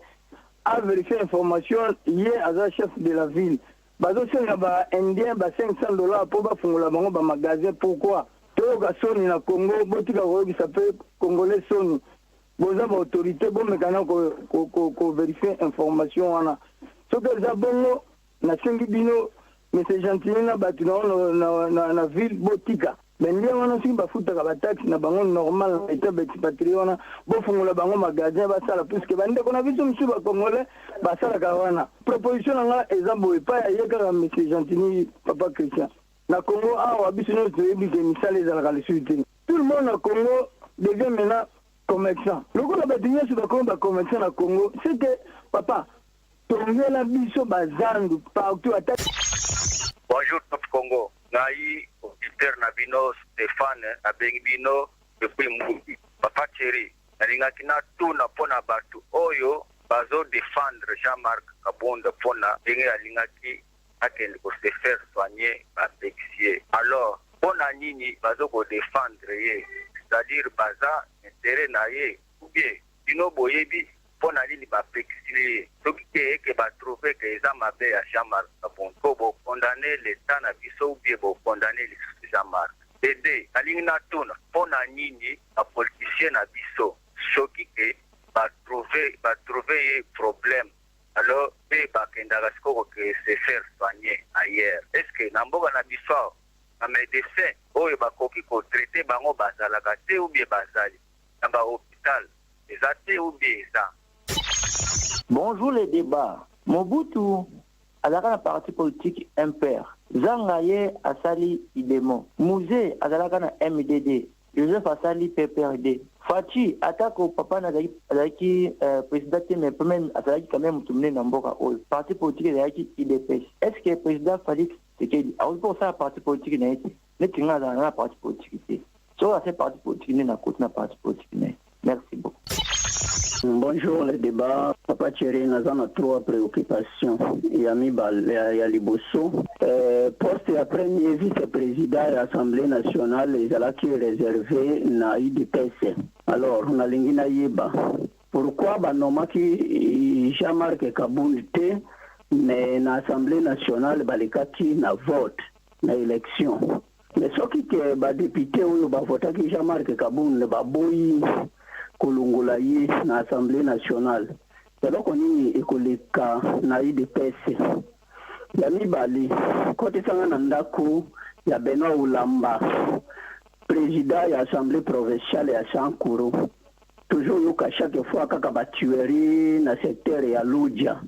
a vérifier information hier à chef de la ville. Bazo senga ba indien ba $500 pour ba fungula bango ba magasin pourquoi? Toka soni na Congo botika ko s'appelle congolais soni boza ba autorité bo mekana ko vérifier information wana so que za bongo na sengi bino mais c'est gentil na batu na ville botika bendia wana si ba futa ka taxi na bango normal eta beti patriona bo fungula bango magasin ba sala puisque bande kona biso msu ba congolais ba sala ka wana proposition nga ezambo epa ya yeka monsieur Gentini Papa Christian. Na Congo, tout le monde à Congo devient maintenant commerçant. Le coup de sur le combat commerçant à Congo, c'est que, papa, ton la biso bazandu partout à tête. Bonjour, Top Congo. Naï, auditeur Nabino, Stéphane, Abengibino, depuis Moubi. Papa Thierry, Nalingakina, tout n'a pas na batu. Oyo, bazo défendre Jean-Marc Kabonde Pona, Bengue Alingaki. Pour se faire soigner par Bexier. Alors, bon anini, bazo ko défendre, c'est-à-dire baza intérêt naie, ou bien, dino boyebi, bon anini ba Bexier. Donc, que ba trouver que les hommes avaient à Jean-Marc Kabon, pour condamner l'État na biso ou bien pour condamner les Jean-Marc. Dédé, alingna tona, bon anini, a politicien na biso, choqué que ba trouver problème. Alors, se faire soigner ailleurs. Est-ce que Namboga Nabiso, un médecin, ou il va traiter bango bazalagate ou bien bazali, dans l'hôpital, les athées ou bien ça. Bonjour les débats. Mobutu, à la parti politique impair. Zangaye Asali Idemo. Mouzé, à la MDD. Joseph Asali PPRD. Fachi, attaque au papa Nazaki, président, mais même Azalaki quand même tourné dans le parti politique Nazaki IDPS. Est-ce que le président Félix Tshisekedi a pour ça parti politique Nazaki n'est pas dans la parti politique. Sur ces partis politiques, n'a pas parti politique. Merci beaucoup. Bonjour les débats. Papa Thierry, nous avons trois préoccupations. Yami Yaliboso, poste à premier vice-président de l'Assemblée nationale, les alaki réservés na IDPS. Alors, on a l'ingina yeba. Pourquoi banomaki Jean-Marc Kaboulte, mais dans l'Assemblée nationale, balikaki na vote, na élection. Mais ce qui est député ou votaki Jean-Marc Kaboulte, baboyi Kolongola yi na Assemblée nationale. Alors qu'on est écolika na IDPS. Yami Bali, côté Sanganandako, il y a Benoît Oulamba, président de l'Assemblée provinciale à Sankuru. Toujours à chaque fois qu'il y a tuerie dans le secteur de Aloudia.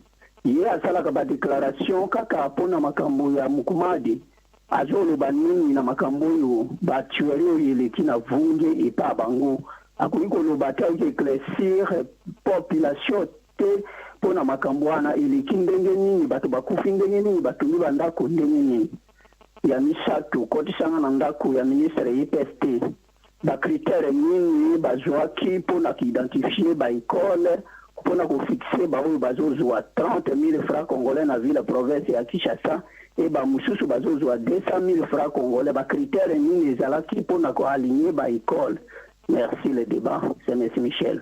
Il y a une déclaration qu'il y a un makambo ya Mukumadi. Azolo banini na makambo ba tuerie yeleki na vunge et pas bango. Akuiko lo batao éclaircir population te pona makambo wana eleki ndenge nini bato bakufi ndenge nini bato bandako ndenge nini ya misato kotisanga na ndako ya ministre IPST ba critère nini bazwaki pona identifier ba école pona ko fixer ba oyo bazozwa 30,000 francs congolais na ville province ya Kinshasa et ba mususu bazozwa 200,000 francs congolais ba critère nini ezalaki pona ko aligner ba école. Merci le débat, c'est M. Michel.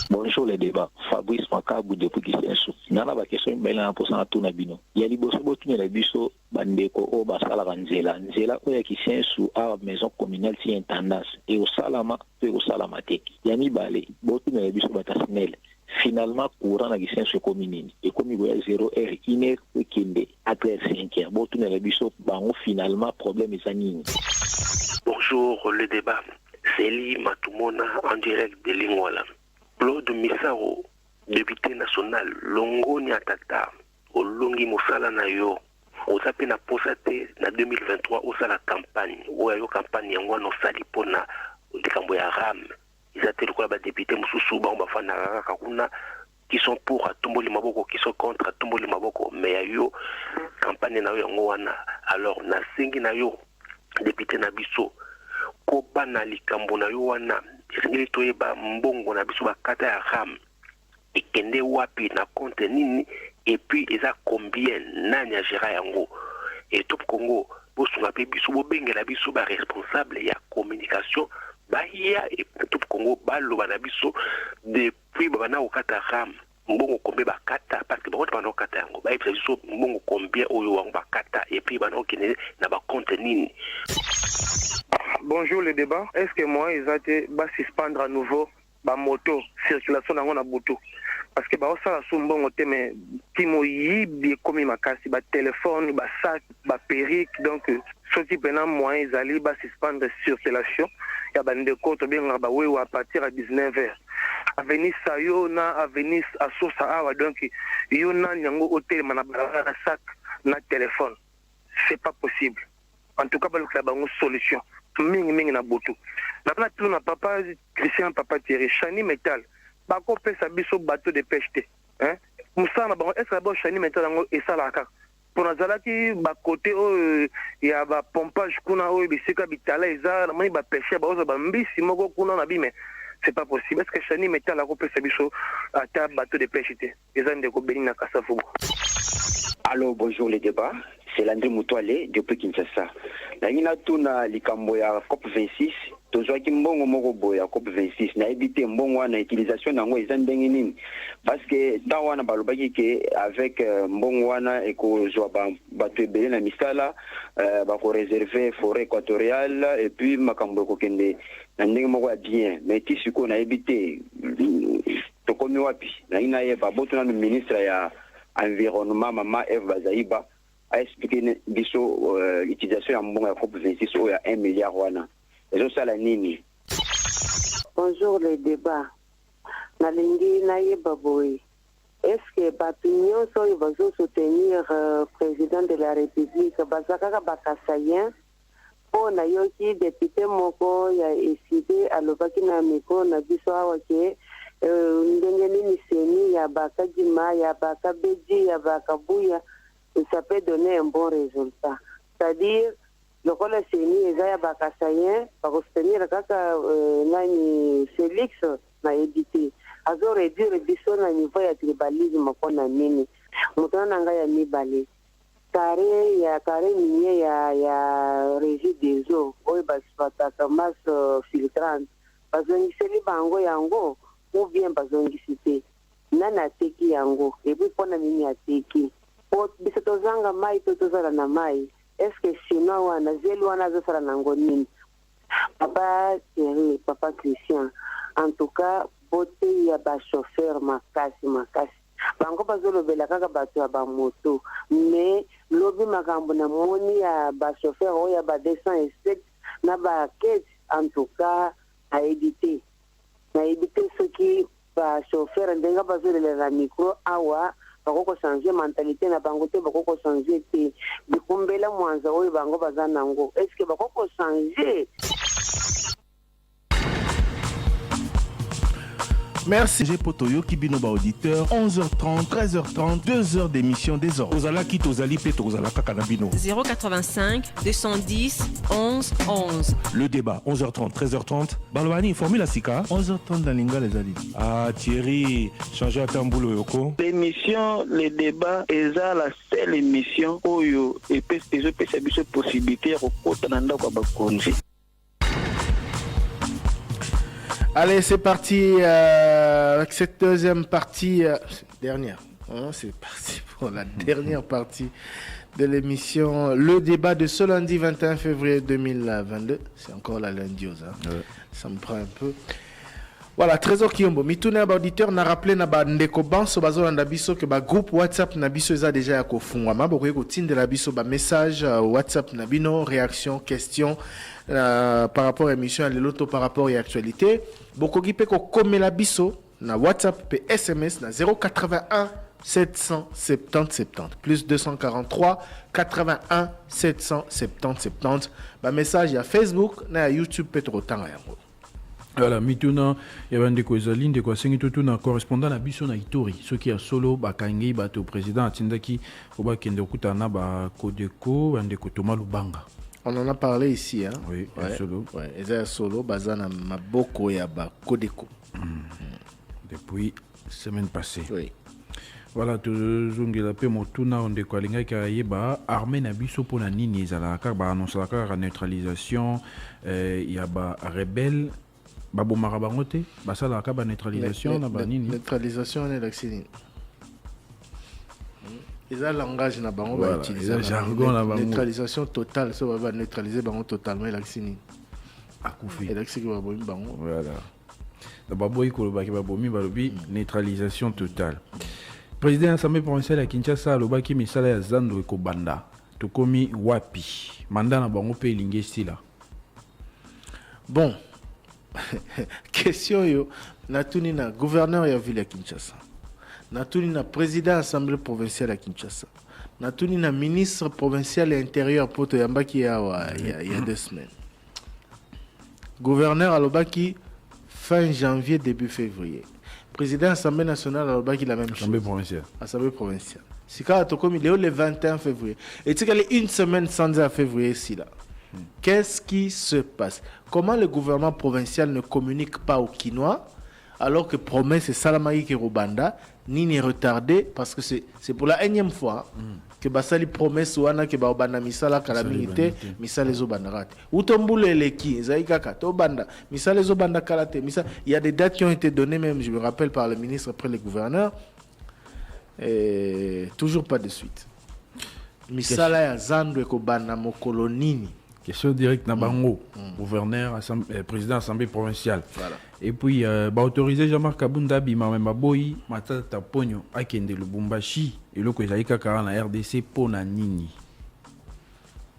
Bonjour les débats. Fabrice Makabou depuis Kisensu. Nana ba question mbela na posana tuna bino. Ya liboso botune la biso bandeko o basala banzela. Nzela o ya Kisensu a maison communale si intendance et au salama pe au salama teki. Ya mibale botune la biso batasinel. Finalement courant na Kisensu commune et comme il y a 0h 1h kende à 5h. Botune la biso bango finalement problème ezanini. Bonjour le débat. Célie Matumona en direct de Lingwala. Claude Misaro, député national, Longo Niatata, Olongi Mosala Nayo, oza pe na posa te na 2023 osala campagne oyo campagne yango wana osali mpona likambo ya ram eza te lokola badepute mosusu bango bafandaka kaka kuna qui sont pour atomboli maboko qui sont contre atomboli maboko mais ya yo campagne na yo yango wana alors nasengi na yo député na biso koba na likambo na yo wana esengeli toyeba mbongo na biso bakata ya ram ekende wapi na compte nini et puis eza combien nani agera yango et Top Congo bosunga pe biso bobengela biso ba responsable ya communication bahia et Top Congo baloba na biso depuis bana okata ram mbongo combien bakata parce que bango bana okata yango ba biso mbongo combien oyo wango bakata et puis bana okene na ba compte nini. Bonjour le débat. Est-ce que moi ils ont été suspendre à nouveau ba moto circulation nango na butu parce que ba osala sumbongo te mais timo yibi komi makasi ba téléphone ba sac ba perruque donc ce type na moyen ils allaient ba suspendre circulation ya bande ko to bien ba wewe à partir à 19h avenue Sayo na avenue Asosa awa donc yo na nyango hôtel mana ba sac na téléphone c'est pas possible en tout cas ba le bango solution mingi na butu na tout na papa Christian papa Thierry Chani Metal bako pesa biso bateau de pêche te hein musana bango est-ce que ba Chani Metal ngo esalaka pour nazalaki ba côté o ya ba pompage kuna o bisika bitala eza mani ba pêcher ba oza ba mbisi moko kuna na bime c'est pas possible est-ce que Chani Metal ako pesa biso ata bateau de pêche te eza ndeko beni na Kasavubu. Allô, bonjour les débats. C'est Landry Moutoualé depuis Kinshasa. La ina tuna likambo ya COP26, tozwaki mbongo moko boya ya COP26 na éviter mbongo wana utilisation nango eza ndenge nini parce que tant wana balobaki ke avec mbongo wana ekozwa bato ebele na misala bako réserver forêt équatoriale et puis makambo ekokende na ndenge moko ya bien mais ti siko na éviter tokomi wapi na ina yeba boto na ministre ya environnement mama Eve Bazaiba a expliqué biso utilisation ya mbongo ya COP26 ou ya 1 milliard wana ezo sala nini. Bonjour les débats nalingi na yeba boy est-ce que bato nyonso oyo bazo soutenir président de la république bazakaka bakasayen mpo nayoki député moko ya eside alobaki na mikro na biso awa ke ndenge nini seni ya bakadima ya bakabeji ya bakabuya ça peut donner un bon résultat c'est-à-dire lokola seni eza ya bakasayen bakosoutenir kaka nani Félix na edité azo réduire biso na niveau ya tribalisme mpona nini moto na ngai ya mibale kare minier ya régie des eaux oyo basipataka masse filtrante bazongiseli bango yango ou bien bazongisi te nani ateki yango epi mpona nini ateki po biso tozanga mai to tozala na mai est-ce sinon wana zeli wana azosala nango nini papa Thierry papa Christian en tout cas bote ya bachauffeur makasi bango bazolobela kaka bato ya bamoto mais lobi makambo na moni ya bachauffeur oyo ya badescend et na bakete en tout cas à éviter ceux qui bachauffeur ndenge bazolela na micro awa bakoko changer mentalité na bango te bakoko changer te bikumbela mwanza oyo bango baza nango est-ce que bakoko changer. Merci. J'ai Potoyo Kibino ba auditeur 11h30, 13h30, 2h d'émission des ordres. Ozala ki tozali pe tozala kaka na bino. 085 210 11 11. Le débat 11h30, 13h30. Balwani formule sika 11h30 dans Lingala ezali. Ah Thierry, changer atambulo yoko. L'émission le débat est la seule émission oyo et peut se possibilité de kota na ndako ba konzi. Allez, c'est parti avec cette deuxième partie, dernière. C'est parti pour la dernière partie de l'émission. Le débat de ce lundi 21 février 2022. C'est encore la lundi, ça me prend un peu. Voilà, Trésor Kiombo. Mitoune à auditeur n'a rappelé na ba ndeko banso bazo na biso que ba groupe WhatsApp na biso eza déjà ya kofungwa. Ma boko ko tinde la biso ba message WhatsApp na bino, réaction, question par rapport à l'émission à l'auto par rapport à l'actualité. Boko gipe ko komela biso na WhatsApp pe SMS na 081 770 plus 243 81 770 70. Bah message ya Facebook na YouTube Petro Tanga yango. Voilà, mituna ya bande ko ezali ndeko asengi tutuna correspondant na biso na Ituri soki ya solo bakangi bato président atindaki oba kende okutana ba Kodeko bande ko Thomas Lubanga. On en a parlé ici, hein. Oui, ouais, solo. Ouais, et solo bazana maboko ya ba Kodeko. Depuis semaine passée. Oui. Voilà, tozongela pe motuna ondeko alingaki ayeba armée na biso pona nini ezalaka ba annonçaka la neutralisation ya ba rebelle babomaka bango te basalaka ba neutralisation na ba nini neutralisation na vaccine. Ils ont langage na bango ba utiliser jargon na bango neutralisation totale so va neutraliser bango totalement vaccine akufi vaccine ba bomi bango voilà na baboyi ko ba bomi ba lobi neutralisation totale. Président de l'Assemblée provinciale à Kinshasa alobaki misala ya zando ekobanda tokomi wapi mandat na bango pe elingi stila. Bon question yo natuni na gouverneur ya ville ya Kinshasa, natuni na président de l'Assemblée provinciale à Kinshasa, natuni na ministre provincial et intérieur poto yambaki ya 2 semaines. Gouverneur alobaki fin janvier début février. Président de l'Assemblée nationale alobaki la même chose. Assemblée provinciale. Si quand tokomi le 21 février et tu as une semaine sans février ici là. Qu'est-ce qui se passe? Comment le gouvernement provincial ne communique pas aux Kinois alors que promesse Salamaï qui Rwanda ni retardé parce que c'est pour la énième fois que basali promesse wana que bana misala calamité misala les obandarate utombule leki zaika kato banda misala les obanda kalate misala. Il y a des dates qui ont été données même, je me rappelle, par le ministre après le gouverneur, et toujours pas de suite. Misala ya zandwe ko bana mokolo nini. Question directe na bango, gouverneur, président assemblée provinciale. Voilà. Et puis autorisé Jean-Marc Kabunda bima même boyi matata ponyo akende Lubumbashi et loko ezalika kaka na RDC pona nini.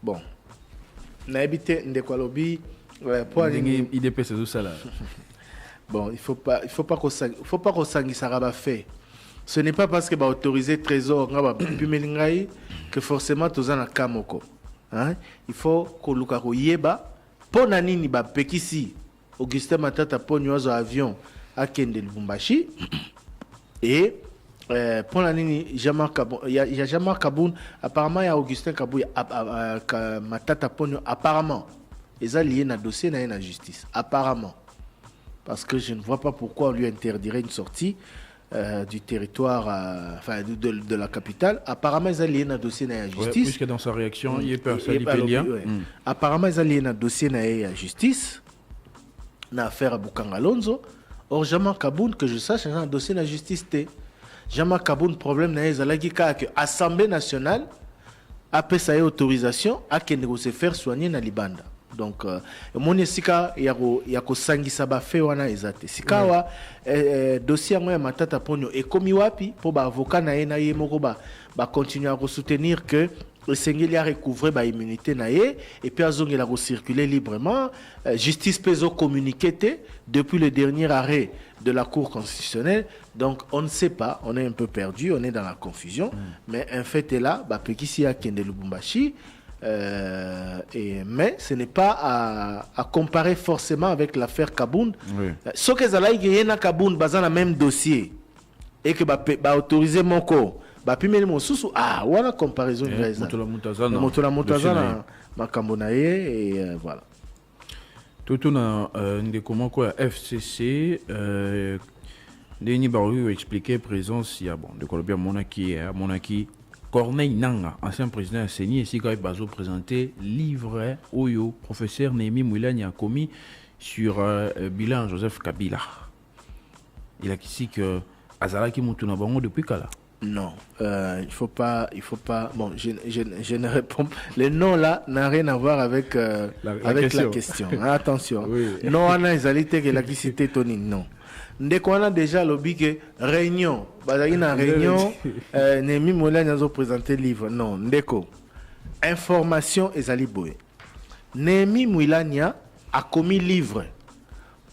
Bon. Na habité ndeko lobi pour nini IDP c'est tout ça là. Bon, il faut pas qu'on s'angisa ba fait. Ce n'est pas parce que ba autorisé trésor nga ba pimelingai que forcément tozana kamoko. Hein? Il faut que Lukako yeba pona nini ba pekisi Augustin Matata ponyozo avion à Kende Lubumbashi et pona nini Jean-Marc Kaboun, il y a Jean-Marc Kaboun, apparemment il y a Augustin Kabou Matata ponyo apparemment ils ont lié na dossier na la justice apparemment parce que je ne vois pas pourquoi on lui interdirait une sortie du territoire, enfin de la capitale. Apparemment, ils ont lié un dossier dans la justice. Ouais, puisque dans sa réaction, il est personnel. Apparemment, ils ont lié un dossier dans la justice, dans l'affaire à Bukangalonzo. Or, Jean-Marc Kaboun, que je sache, un dossier dans la justice. Jean-Marc Kaboun, problème, c'est que l'Assemblée nationale a payé sa autorisation à se faire soigner dans Libanda. Donc mon sika ya ko sangisa ba fe wana ezate sika wa dossier ngo ya Matata ponyo ekomi wapi po ba avocat na ye moko ba continuer à soutenir que le Sengeli a recouvré ba immunité na ye et puis azongela ko circuler librement. Justice peso communiqué depuis le dernier arrêt de la Cour constitutionnelle. Donc on ne sait pas, on est un peu perdu, on est dans la confusion, mais un fait est là, ba pekisi a Kende Lubumbashi. Mais ce n'est pas à comparer forcément avec l'affaire Kabound. Ce que Zalaï Guyena Kabound basant le même dossier et que va autoriser mon corps, va pimer mon sous voilà comparaison Motola Moutazana Makambonaye et voilà. Tout on a des comment quoi FCC Denis Barou expliqué présence il y a bon de Colombie Monaki Corneille Nanga, ancien président de CENI, ici quand il a présenté livre Oyo, professeur Némi Moulani a commis sur bilan Joseph Kabila. Il a dit que Azalaki Moutouna Bango depuis Kala. Non, il faut pas. Bon, je ne réponds. Le nom là n'a rien à voir avec la question. Attention. Oui. Non, on a exalité que la cité Tony. Non. Dès qu'on a déjà lobby que réunion, réunion, Némi Moulani a présenté livre. Non, ndeko. Information ezali boye. Némi Moulani a commis livre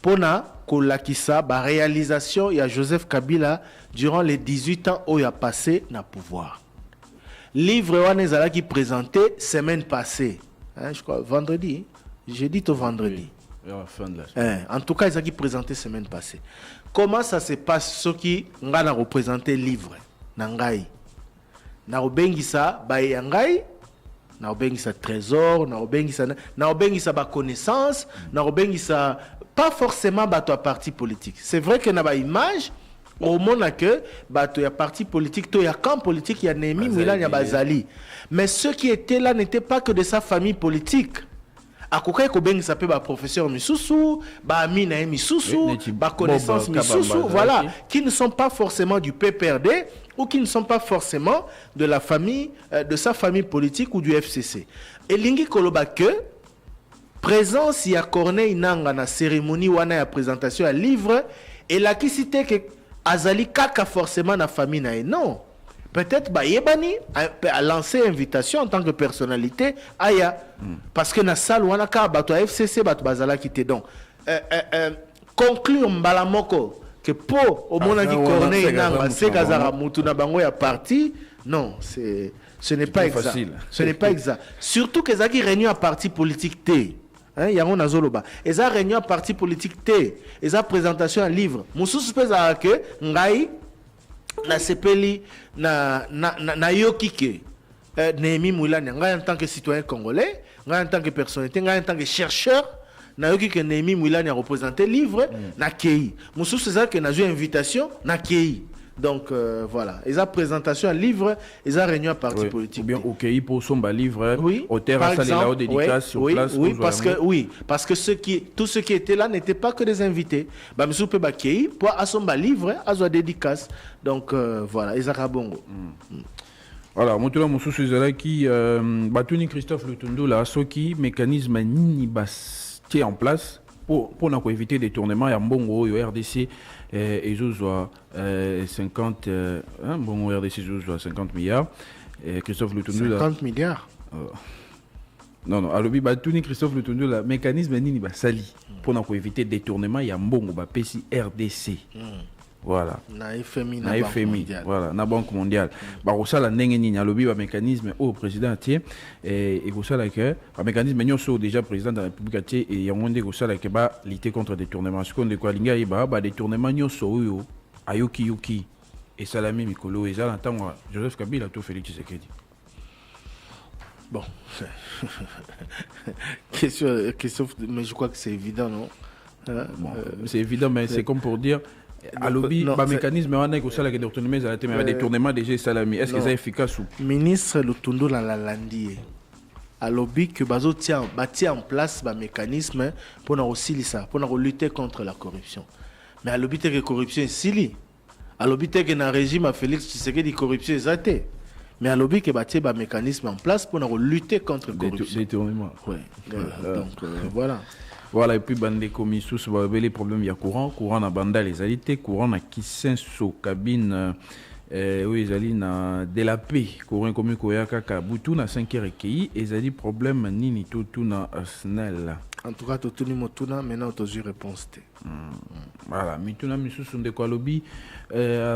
pona kolakisa ba réalisation ya Joseph Kabila durant les 18 ans où il a passé na pouvoir. Livre wana ezalaki présenté semaine passée, je crois vendredi, jeudi au vendredi. Oui, à la fin de la semaine. En tout cas, ezalaki présenté semaine passée. Comment ça se passe ce qui nga na représenter livre na ngai? Na obengisa ba ya ngai, na obengisa trésor, na obengisa ba connaissance, na obengisa pas forcément bato à parti politique. C'est vrai que na ba image au monde que bato ya parti politique, to ya camp politique, ya Némi Mwila ya Bazali. Mais ceux qui étaient là n'étaient pas que de sa famille politique. Akokai ko bengisa pe ba professeur misusu, ba ami na misusu, ba connaissance misusu, voilà, qui ne sont pas forcément du PPRD ou qui ne sont pas forcément de la famille, de sa famille politique ou du FCC. Et lingi koloba que présence ya Corneille Nanga na cérémonie wana ya présentation à livre et la qui cité que azali kaka forcément na famille na non. Peut-être ba yebani a lancé invitation en tant que personnalité aya parce que na salle wana ka bato FCC bato bazala kité donc conclure mbalamoko que po au mona qui Corneille Nanga c'est kazara mutu na bango ya parti non ce n'est pas exact facile. Ce n'est pas exact surtout que zaki réunion à parti politique T yango nazoloba eza réunion à parti politique T eza présentation un livre mususu pesa que ngai na sepeli na yokike Némi Mwila ngai en tant que citoyen congolais, ngai en tant que personnalité, ngai en tant que chercheur na yokike Némi Mwila a représenté livre na kei musu c'est ça que na eu invitation na kei. Donc voilà, ils ont présentation un livre, ils ont réunion à parti politique. Ou bien au pays pour son livre, oui, auteur à la dédicace sur place. Oui, parce que tous ceux qui étaient là n'étaient pas que des invités. Bah monsieur peut bakei pour à son livre, à sa dédicace. Donc voilà, ils ont bongo. Voilà, maintenant mon sous qui Batuni Christophe Lutundu là, ce qui mécanisme nini bas tient en place pour éviter des tournements et mbongo au RDC et Zouzwa 50 bon RDC Zouzwa 50 milliards Christophe Lutundu 50 milliards non alobi Batuni Christophe Lutundu la mécanisme nini ba sali pour éviter des tournements ya mbongo ba pesi RDC voilà na FMI voilà na banque mondiale ba kosala ndenge nini alobi ba mécanisme au président tie et kosala que ba mécanisme nyonso déjà président de la République tie et yango nde kosala que ba lutter contre détournement ce qu'on de quoi linga ba détournement nyonso oyo ayoki et salami mikolo et za ntango Joseph Kabila to Félix Tshisekedi. Bon question mais je crois que c'est évident non c'est évident mais c'est comme pour dire alobi ba mécanisme wana ko sala que détournement za mais détournement déjà salami est-ce que c'est efficace ou ministre Lutundu la landi alobi que bazo bâti en place ba mécanisme pour na aussi ça pour na lutter contre la corruption mais alobi que corruption sili alobi que na régime à Félix Tshisekedi corruption exacté mais alobi que bâti ba mécanisme en place pour na lutter contre corruption détournement donc voilà. Voilà, et puis bande commissus les problèmes il y a courant na banda les alités courant na Kisenso cabine oui ezali na de la paix courant comme koyaka kabutu na 5 recueilli ezali problème nini tout na SNEL en tout cas tout ni motuna maintenant tu as réponse voilà mituna misusu ndeko alobi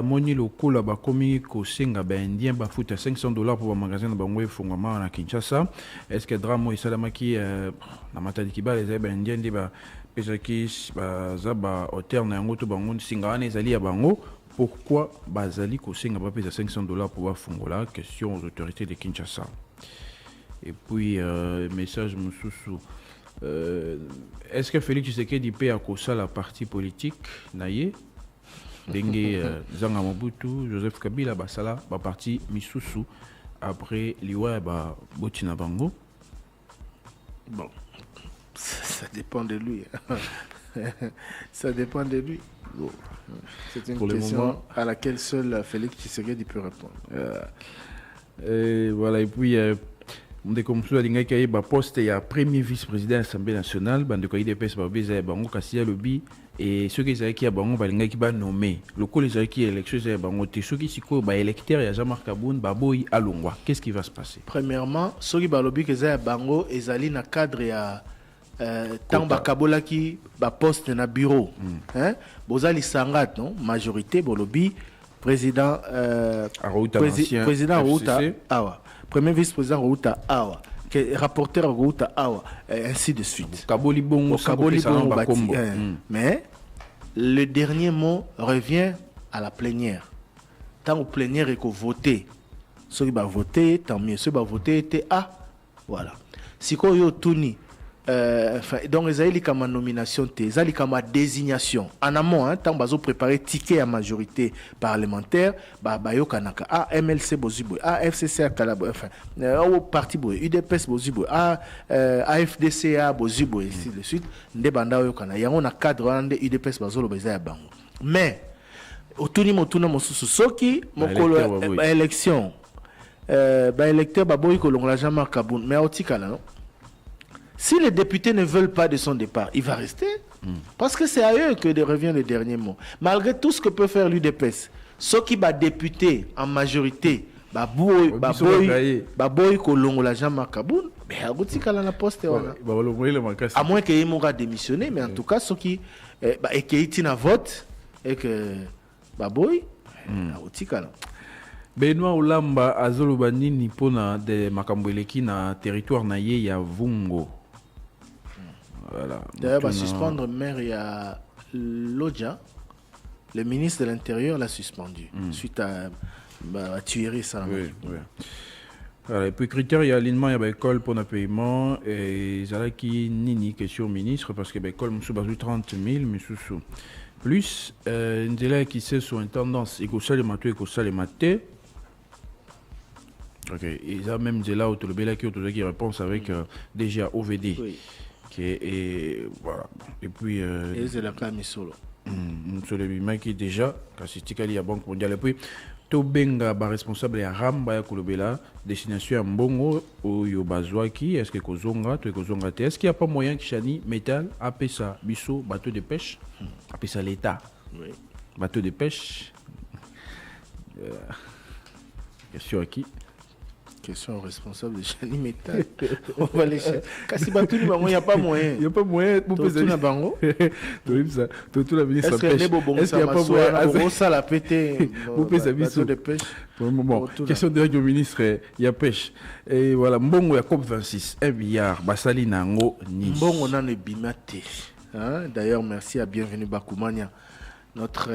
moni lokola ba komi ko senga ba indien ba futa $500 pour ba magasin na bango efungama na Kinshasa est-ce que dramo isalamaki na matadi kibale za ba indien ndi ba pesaki ba za ba hotel na yango to bango singa na ezali ya bango pourquoi bazali ko senga ba pesa $500 pour ba fungola question aux autorités de Kinshasa et puis message mususu est-ce que Félix Tshisekedi peut accoster la partie politique naye dengue Zanga Mobutu Joseph Kabila basala ba parti misusu après liwa ba botina bango bon ça dépend de lui ça dépend de lui bon. C'est une question moment, à laquelle seul Félix Tshisekedi peut répondre voilà et puis on comme ça linga ba poste ya premier vice-président de l'Assemblée nationale bande ko IDPS ba beza bango kasi lobby et ceux qui qui bango ba linga ki ba nommé le ko les qui élection za bango te ceux qui siko ba électeur ya Jean-Marc Kaboun ba boy alongwa qu'est-ce qui va se passer premièrement ceux qui ba lobby que za bango ezali na cadre ya tant bakabolaki ba poste na bureau hein bozali sangat non majorité bolobi président président Routa awa premier vice-président Routa awa rapporteur Routa awa ainsi de suite kaboli bongo mais le dernier mot revient à la plénière tant au plénière et qu'on voter ceux qui va voter tant mieux ceux qui va voter était voilà si quoi yo tuni donc ils ont comme nomination ils ont comme désignation en amont tant bazo préparer ticket à majorité parlementaire yo kanaka MLC bozibo FCC Kalabo enfin au parti boy UDPS bozibo AFDCA bozibo ainsi de suite nde banda yo kana yango na cadre ande UDPS bazolo beza ya bango mais otuni motuna mosusu soki mokolo élection électeur baboyi kolongola Jean-Marc Kaboun mais otikala non. Si les députés ne veulent pas de son départ, il va rester. Parce que c'est à eux que revient le dernier mot. Malgré tout ce que peut faire l'UDPS, ceux qui va députer en majorité, baboy kolongola Jean-Marc Kaboun, mais otikala na poste à moins que Yemora démissionné, mais en tout cas ceux qui et qui na vote et que baboy otikala. Benoît Olamba azoloba nini pona de makambo eleki na territoire na ye ya Vungo. Voilà. D'ailleurs, va suspendre maire il y a Lodja. Le ministre de l'Intérieur l'a suspendu suite à tuerie ça. Oui. Voilà, et puis critère il y a alignement il y a école pour le paiement et zalaki nini question ministre parce que école musu bazu 30 000 mususu. Plus ndela qui c'est sur une tendance écossale maté OK, ils ont même là où qui réponse avec déjà OVD. Oui. Et voilà. Et puis et c'est la cami solo. Sur le bima qui déjà Kassikali à Banque mondiale et puis Tobenga ba responsable ya Ramba ya Kolobela destination à Mbongo au Yobazwaki est-ce que kozonga est-ce qu'il y a pas moyen que Chani métal appelle ça biso bateau de pêche appelle ça l'état. Oui. Bateau de pêche question à qui? Question responsable de Chani Métal. On va les chercher. Kasi Batou il n'y a pas moyen. Il n'y a pas moyen pour peser na bango. Tout la ministre est-ce qu'il n'y a pas moyen pour ça la péter pour peser bateau de pêche. Pour le moment, question direct au ministre, il y a pêche. Et voilà, Mbongo ya COP 26, 1 milliard, basali nango ni. Mbongo na ne bimate. D'ailleurs, merci à Bienvenue Bakoumania. Notre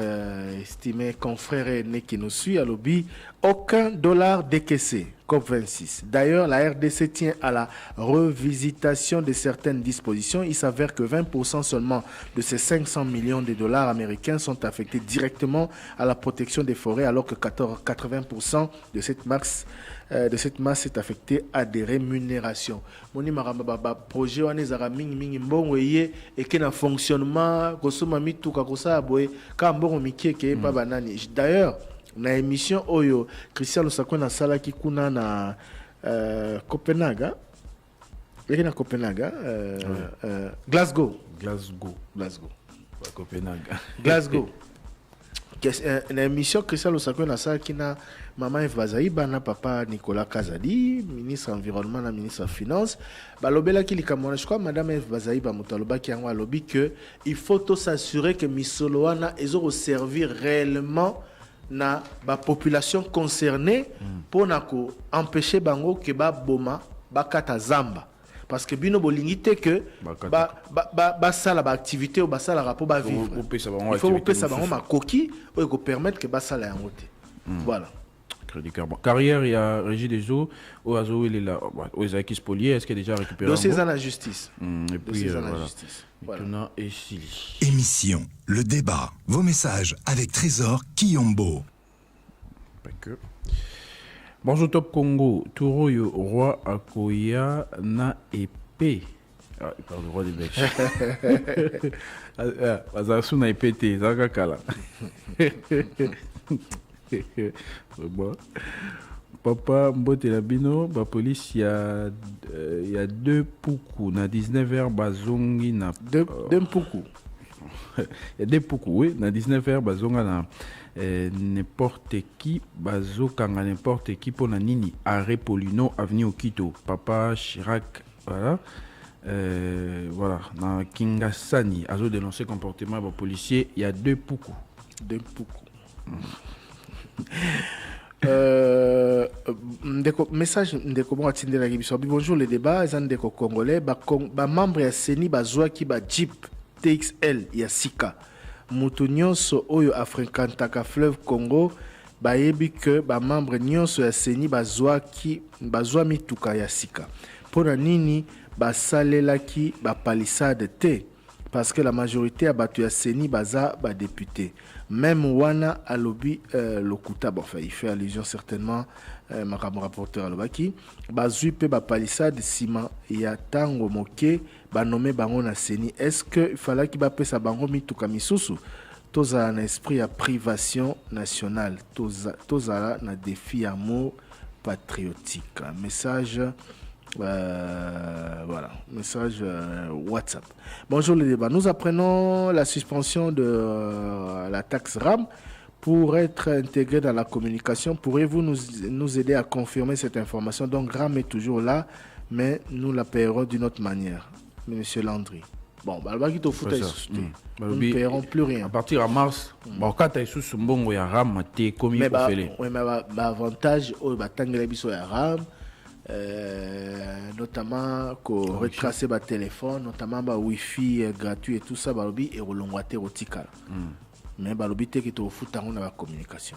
estimé confrère aîné qui nous suit à lobby, aucun dollar décaissé, COP26. D'ailleurs, la RDC tient à la revisitation de certaines dispositions. Il s'avère que 20% seulement de ces 500 millions de dollars américains sont affectés directement à la protection des forêts, alors que 80% de cette masse est affectée à des rémunérations. Moni maramba projet wana ezaka mingi mbongo yé et que na fonctionnement kosoma mituka kosa boye ka mbongo mikieke pa banani. D'ailleurs, na émission oyo Christian Lusakwe na sala ki kuna na Copenhague. Yeki na Copenhague Glasgow. Copenhague. Glasgow. Na émission Christian Lusakwe na sala ki na Maman Eve Bazaïba na papa Nicolas Kazadi, ministre environnement na ministre finance. Balobela ki likamona, je crois madame Eve Bazaïba mutaloba ki yango alobi que il faut s'assurer que misoloana ezo servir réellement na ba population concernée pour nako empêcher bango que ba boma ba kata zamba. Parce que bino bolingite que ba sala ba activité ou ba sala rapport ba vivre. Il faut que ça bango ma coquille ou ko permettre que ba sala yangote. Voilà. Carrière, il y a Régie des eaux, au Azo, il est là, aux Akis Polier, est-ce qu'il est déjà récupéré? Dossier dans la justice. Et puis, voilà. Justice. Maintenant, et Chili. Émission, le débat, vos messages avec Trésor Kiyombo. Pas que. Bonjour Top Congo, Touroyo, roi Akoya, na épée. Ah, il parle du roi des Belges. Azarsu na épée, Zagakala. Bon. Papa Mbote Labino, la police, il y a deux poukou, na 19h, bazongi na. Deux poukou. Il y a deux poukou, oui, na 19h, bazonga na n'importe qui, bazokanga n'importe qui pour na nini, arrêt Polino, avenue Okito, Papa Chirac, voilà. Voilà, dans Kingasani, a dénoncé comportement des policiers, il y a 2 poukou. 2 poukou. Message ndeko bon atindela kibiso. Bonjour les débats, les ndeko congolais, ba membre ya Seni bazwa ki ba Jeep TXL ya Sika. Mutu nyonso oyo afrekantaka fleuve Congo bayebi que ba membre nyonso ya Seni bazwa mituka ya Sika. Pona nini basalelaki ba palissade te parce que la majorité a battu à Seni baza ba député. Même Wana Alobi Lokuta, bon, enfin, il fait allusion certainement ma rapporteur Alobaki. Bazui pe ba palissade ciment ya tango moke ba nommé bango na Seni. Est-ce que il fallait qu'il ba pesa bango mituka misusu? Toza un esprit à privation nationale. Toza na défi amour patriotique. Message voilà, message WhatsApp. Bonjour les débats. Nous apprenons la suspension de la taxe RAM pour être intégré dans la communication. Pourriez-vous nous aider à confirmer cette information? Donc RAM est toujours là, mais nous la paierons d'une autre manière. Monsieur Landry. Bon, nous ne paierons plus rien. À partir de mars, quand tu es sous mbongo ya RAM, tu es commis pour faire. Oui, mais l'avantage, c'est RAM. Notamment retracer le téléphone, notamment le wifi gratuit et tout ça, et relongwater au tikal. Mais balobi te qui te fout dans la communication.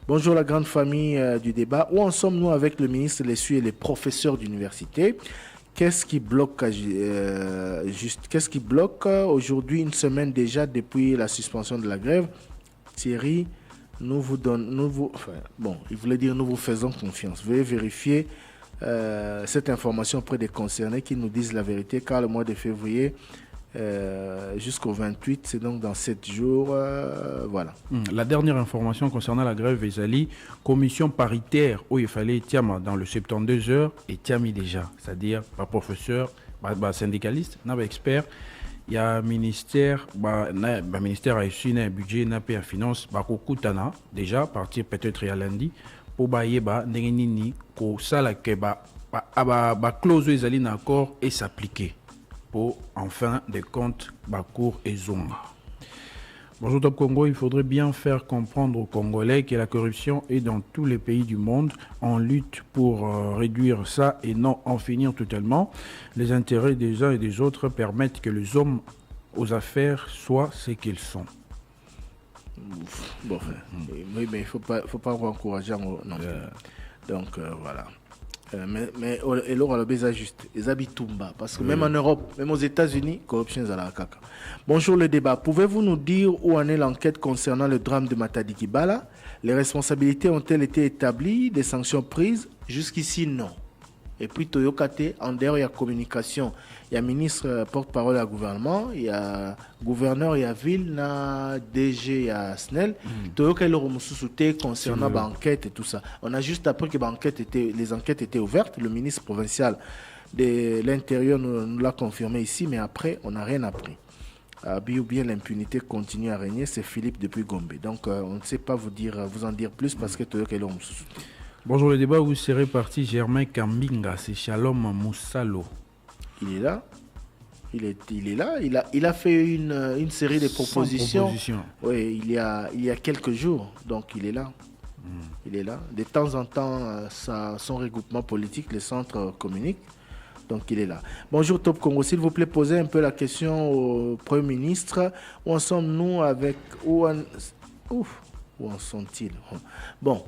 Bonjour la grande famille du débat. Où en sommes-nous avec le ministre Lessu et les professeurs d'université? Qu'est-ce qui bloque qu'est-ce qui bloque aujourd'hui, une semaine déjà depuis la suspension de la grève? Thierry, il voulait dire nous vous faisons confiance. Veuillez vérifier cette information auprès des concernés qui nous disent la vérité, car le mois de février jusqu'au 28, c'est donc dans 7 jours. Voilà. La dernière information concernant la grève Ezali, commission paritaire où il fallait Tiama dans le 72 heures et Tiami déjà, c'est-à-dire pas professeur, pas syndicaliste, pas expert. Il y a ministère, ministère a reçu un budget, n'a pas finance, Kutana déjà partir peut-être à lundi. Pour bayeba ndengenini ko sala ke ba clause ezali na accord et s'appliquer pour en fin de compte cour et zonga. Bonjour Top Congo, il faudrait bien faire comprendre aux Congolais que la corruption est dans tous les pays du monde. On lutte pour réduire ça et non en finir totalement. Les intérêts des uns et des autres permettent que les hommes aux affaires soient ce qu'ils sont. Bon, oui, mais il faut pas encourager. Non. Donc voilà. Mais et là, on a juste. Ils habitent Tumba. Parce que même en Europe, même aux États-Unis, corruption est à la caca. Bonjour le débat. Pouvez-vous nous dire où en est l'enquête concernant le drame de Matadi Kibala? Les responsabilités ont-elles été établies? Des sanctions prises? Jusqu'ici, non. Et puis Toyokate, en dehors, il y a communication. Il y a ministre porte-parole à gouvernement, il y a gouverneur, il y a ville, il y a DG, il y a SNEL. Toyokate, le concernant l'enquête et tout ça. On a juste appris que les enquêtes étaient ouvertes. Le ministre provincial de l'Intérieur nous l'a confirmé ici, mais après, on n'a rien appris. Ou bien l'impunité continue à régner, c'est Philippe depuis Gombe. Donc, on ne sait pas vous en dire plus parce que Toyokate, le Bonjour le débat, vous serez parti Germain Kambinga, c'est Shalom Moussalo. Il est là. Il est là. Il a fait une série de propositions. Oui, il y a quelques jours. Donc il est là. Il est là. De temps en temps, son regroupement politique, les centres communiquent. Donc il est là. Bonjour Top Congo, s'il vous plaît, posez un peu la question au Premier ministre. Où en sommes-nous avec... Où en sont-ils? Bon.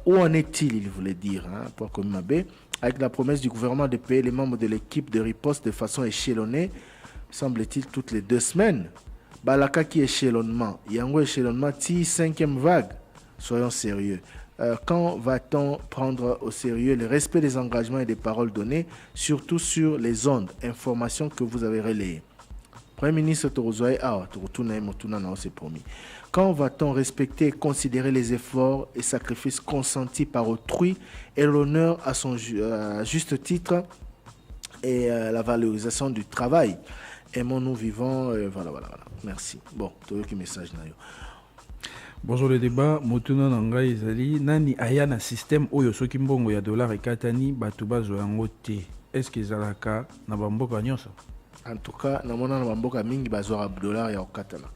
Où en est-il, il voulait dire, pour Komimabé, avec la promesse du gouvernement de payer les membres de l'équipe de riposte de façon échelonnée, semble-t-il, toutes les 2 semaines. Balaka qui échelonnement, Yango échelonnement, 5e vague. Soyons sérieux. Quand va-t-on prendre au sérieux le respect des engagements et des paroles données, surtout sur les ondes, informations que vous avez relayées? Premier ministre Torozoaï, c'est promis. Quand va-t-on respecter et considérer les efforts et sacrifices consentis par autrui et l'honneur à son juste titre et la valorisation du travail? Aimons-nous vivants, voilà. Merci. Bon, tu as un message. Bonjour le débat. Motuna Nanga Izali. Nani ayana système oyo soki mbongo ya dollar et katani batuba zoyangote. est-ce que ezalaka na bamboka nyonso? En tout cas, namona na bamboka mingi bazwaka dollar ya okatana.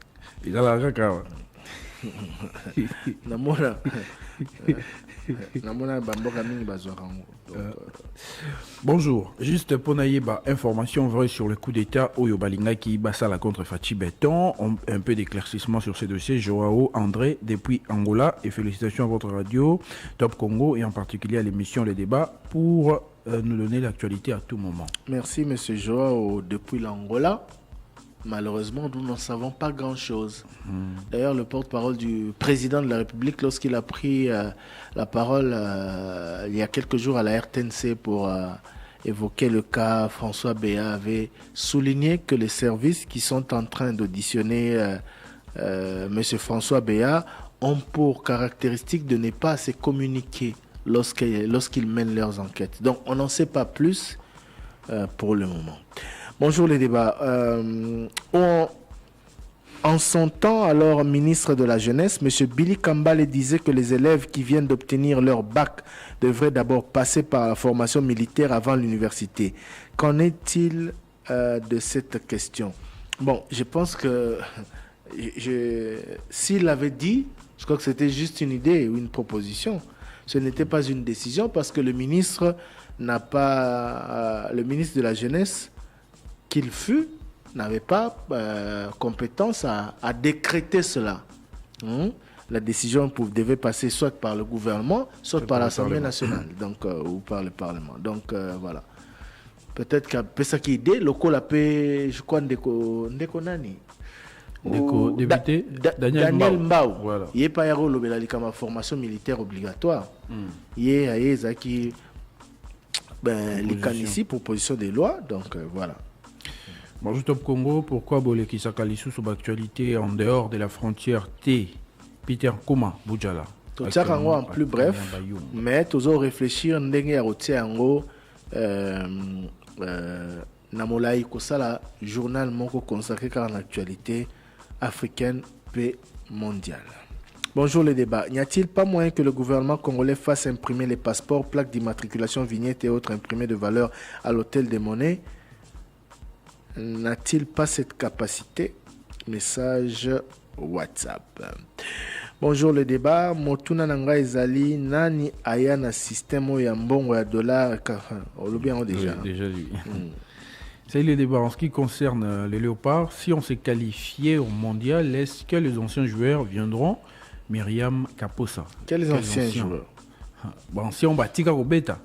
Ezalaka kaka. Namona bamboka mingi bazwaka ngo. Bonjour, juste pour naïba, information vraie sur le coup d'état Oyo Balingaki Bassala contre Fachi Béton, un peu d'éclaircissement sur ces dossiers. Joao André depuis Angola, et félicitations à votre radio Top Congo et en particulier à l'émission Les Débats pour nous donner l'actualité à tout moment. Merci monsieur Joao depuis l'Angola. Malheureusement, nous n'en savons pas grand-chose. D'ailleurs, le porte-parole du président de la République, lorsqu'il a pris la parole il y a quelques jours à la RTNC pour évoquer le cas François Béa, avait souligné que les services qui sont en train d'auditionner M. François Béa ont pour caractéristique de ne pas se communiquer lorsqu'ils mènent leurs enquêtes. Donc, on n'en sait pas plus pour le moment. Bonjour les débats. En son temps, alors ministre de la Jeunesse, M. Billy Kambale disait que les élèves qui viennent d'obtenir leur bac devraient d'abord passer par la formation militaire avant l'université. Qu'en est-il de cette question? Bon, je pense que s'il l'avait dit, je crois que c'était juste une idée ou une proposition. Ce n'était pas une décision parce que le ministre n'a pas... le ministre de la Jeunesse qu'il fut, n'avait pas compétence à décréter cela. La décision devait passer soit par le gouvernement, soit par l'Assemblée nationale, donc, ou par le Parlement. Donc voilà. Peut-être qu'à Pesaki idée, le col appelé, je crois, Ndeko Nani. Député Daniel Mbao. Voilà. Il n'y a pas de formation militaire obligatoire. Il y a les ici, proposition de loi, donc voilà. Bonjour Top Congo, pourquoi Boleki Sakalisu sur l'actualité en dehors de la frontière T? Peter Kouma, Boudjala. Tout ça en plus bref, mais toujours réfléchir ndenge ya rotia yango namolai kosala journal moko consacré à l'actualité africaine et mondiale. Bonjour les débats. N'y a-t-il pas moyen que le gouvernement congolais fasse imprimer les passeports, plaques d'immatriculation, vignettes et autres imprimés de valeur à l'hôtel des monnaies? N'a-t-il pas cette capacité? Message WhatsApp. Bonjour le débat. Motuna nanga ezali nani ayana système ya mbongo ya dollar on bien déjà. Oui, déjà lui. C'est le débat en ce qui concerne les léopards. Si on s'est qualifié au mondial, est-ce que les anciens joueurs viendront? Myriam Kaposa. Quels anciens joueurs? Bon, si on bat Tika Obeta.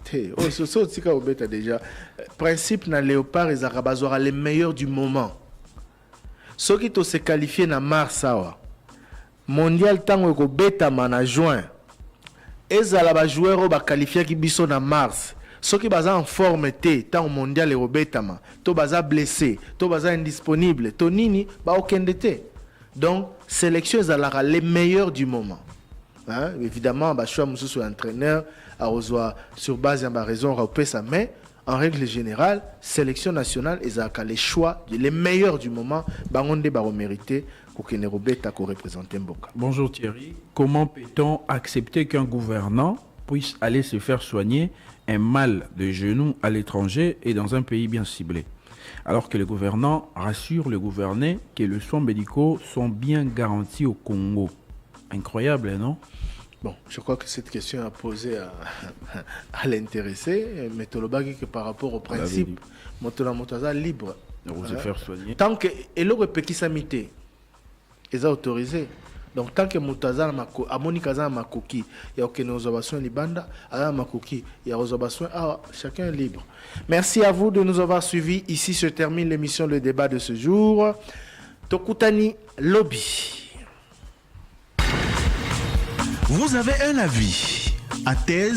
Tika Obeta déjà. Principe na léopard et Zarabazora les meilleurs du moment. Ceux qui se qualifié na mars awa. Mondial tango ko beta na juin. Ezala ba joueur ba qualifié ki biso na mars. Ceux qui baza en forme té tant mondial et obetama. To baza blessé, to baza indisponible, to nini ba okende té. Donc sélection ezala les meilleurs du moment. Hein? Évidemment, je suis entraîneur sur base de ma raison, mais en règle générale, sélection nationale, les choix, les meilleurs du moment, mérité pour que représenter Mboka. Bonjour Thierry, comment peut-on accepter qu'un gouvernant puisse aller se faire soigner un mal de genou à l'étranger et dans un pays bien ciblé, alors que le gouvernant rassure le gouverné que les soins médicaux sont bien garantis au Congo? Incroyable, non? Bon, je crois que cette question a posé à l'intéressé, mais que par rapport au principe, Motoza libre. Se faire soigner. Tant que l'eau est samité, ils ont autorisé. Donc tant que Moutaza a Monikaza Makoki, il y a aucune observation Libanda, à Makoki, il y a observation, chacun est libre. Merci à vous de nous avoir suivis. Ici se termine l'émission Le Débat de ce jour. Tokutani Lobby. Vous avez un avis à thèse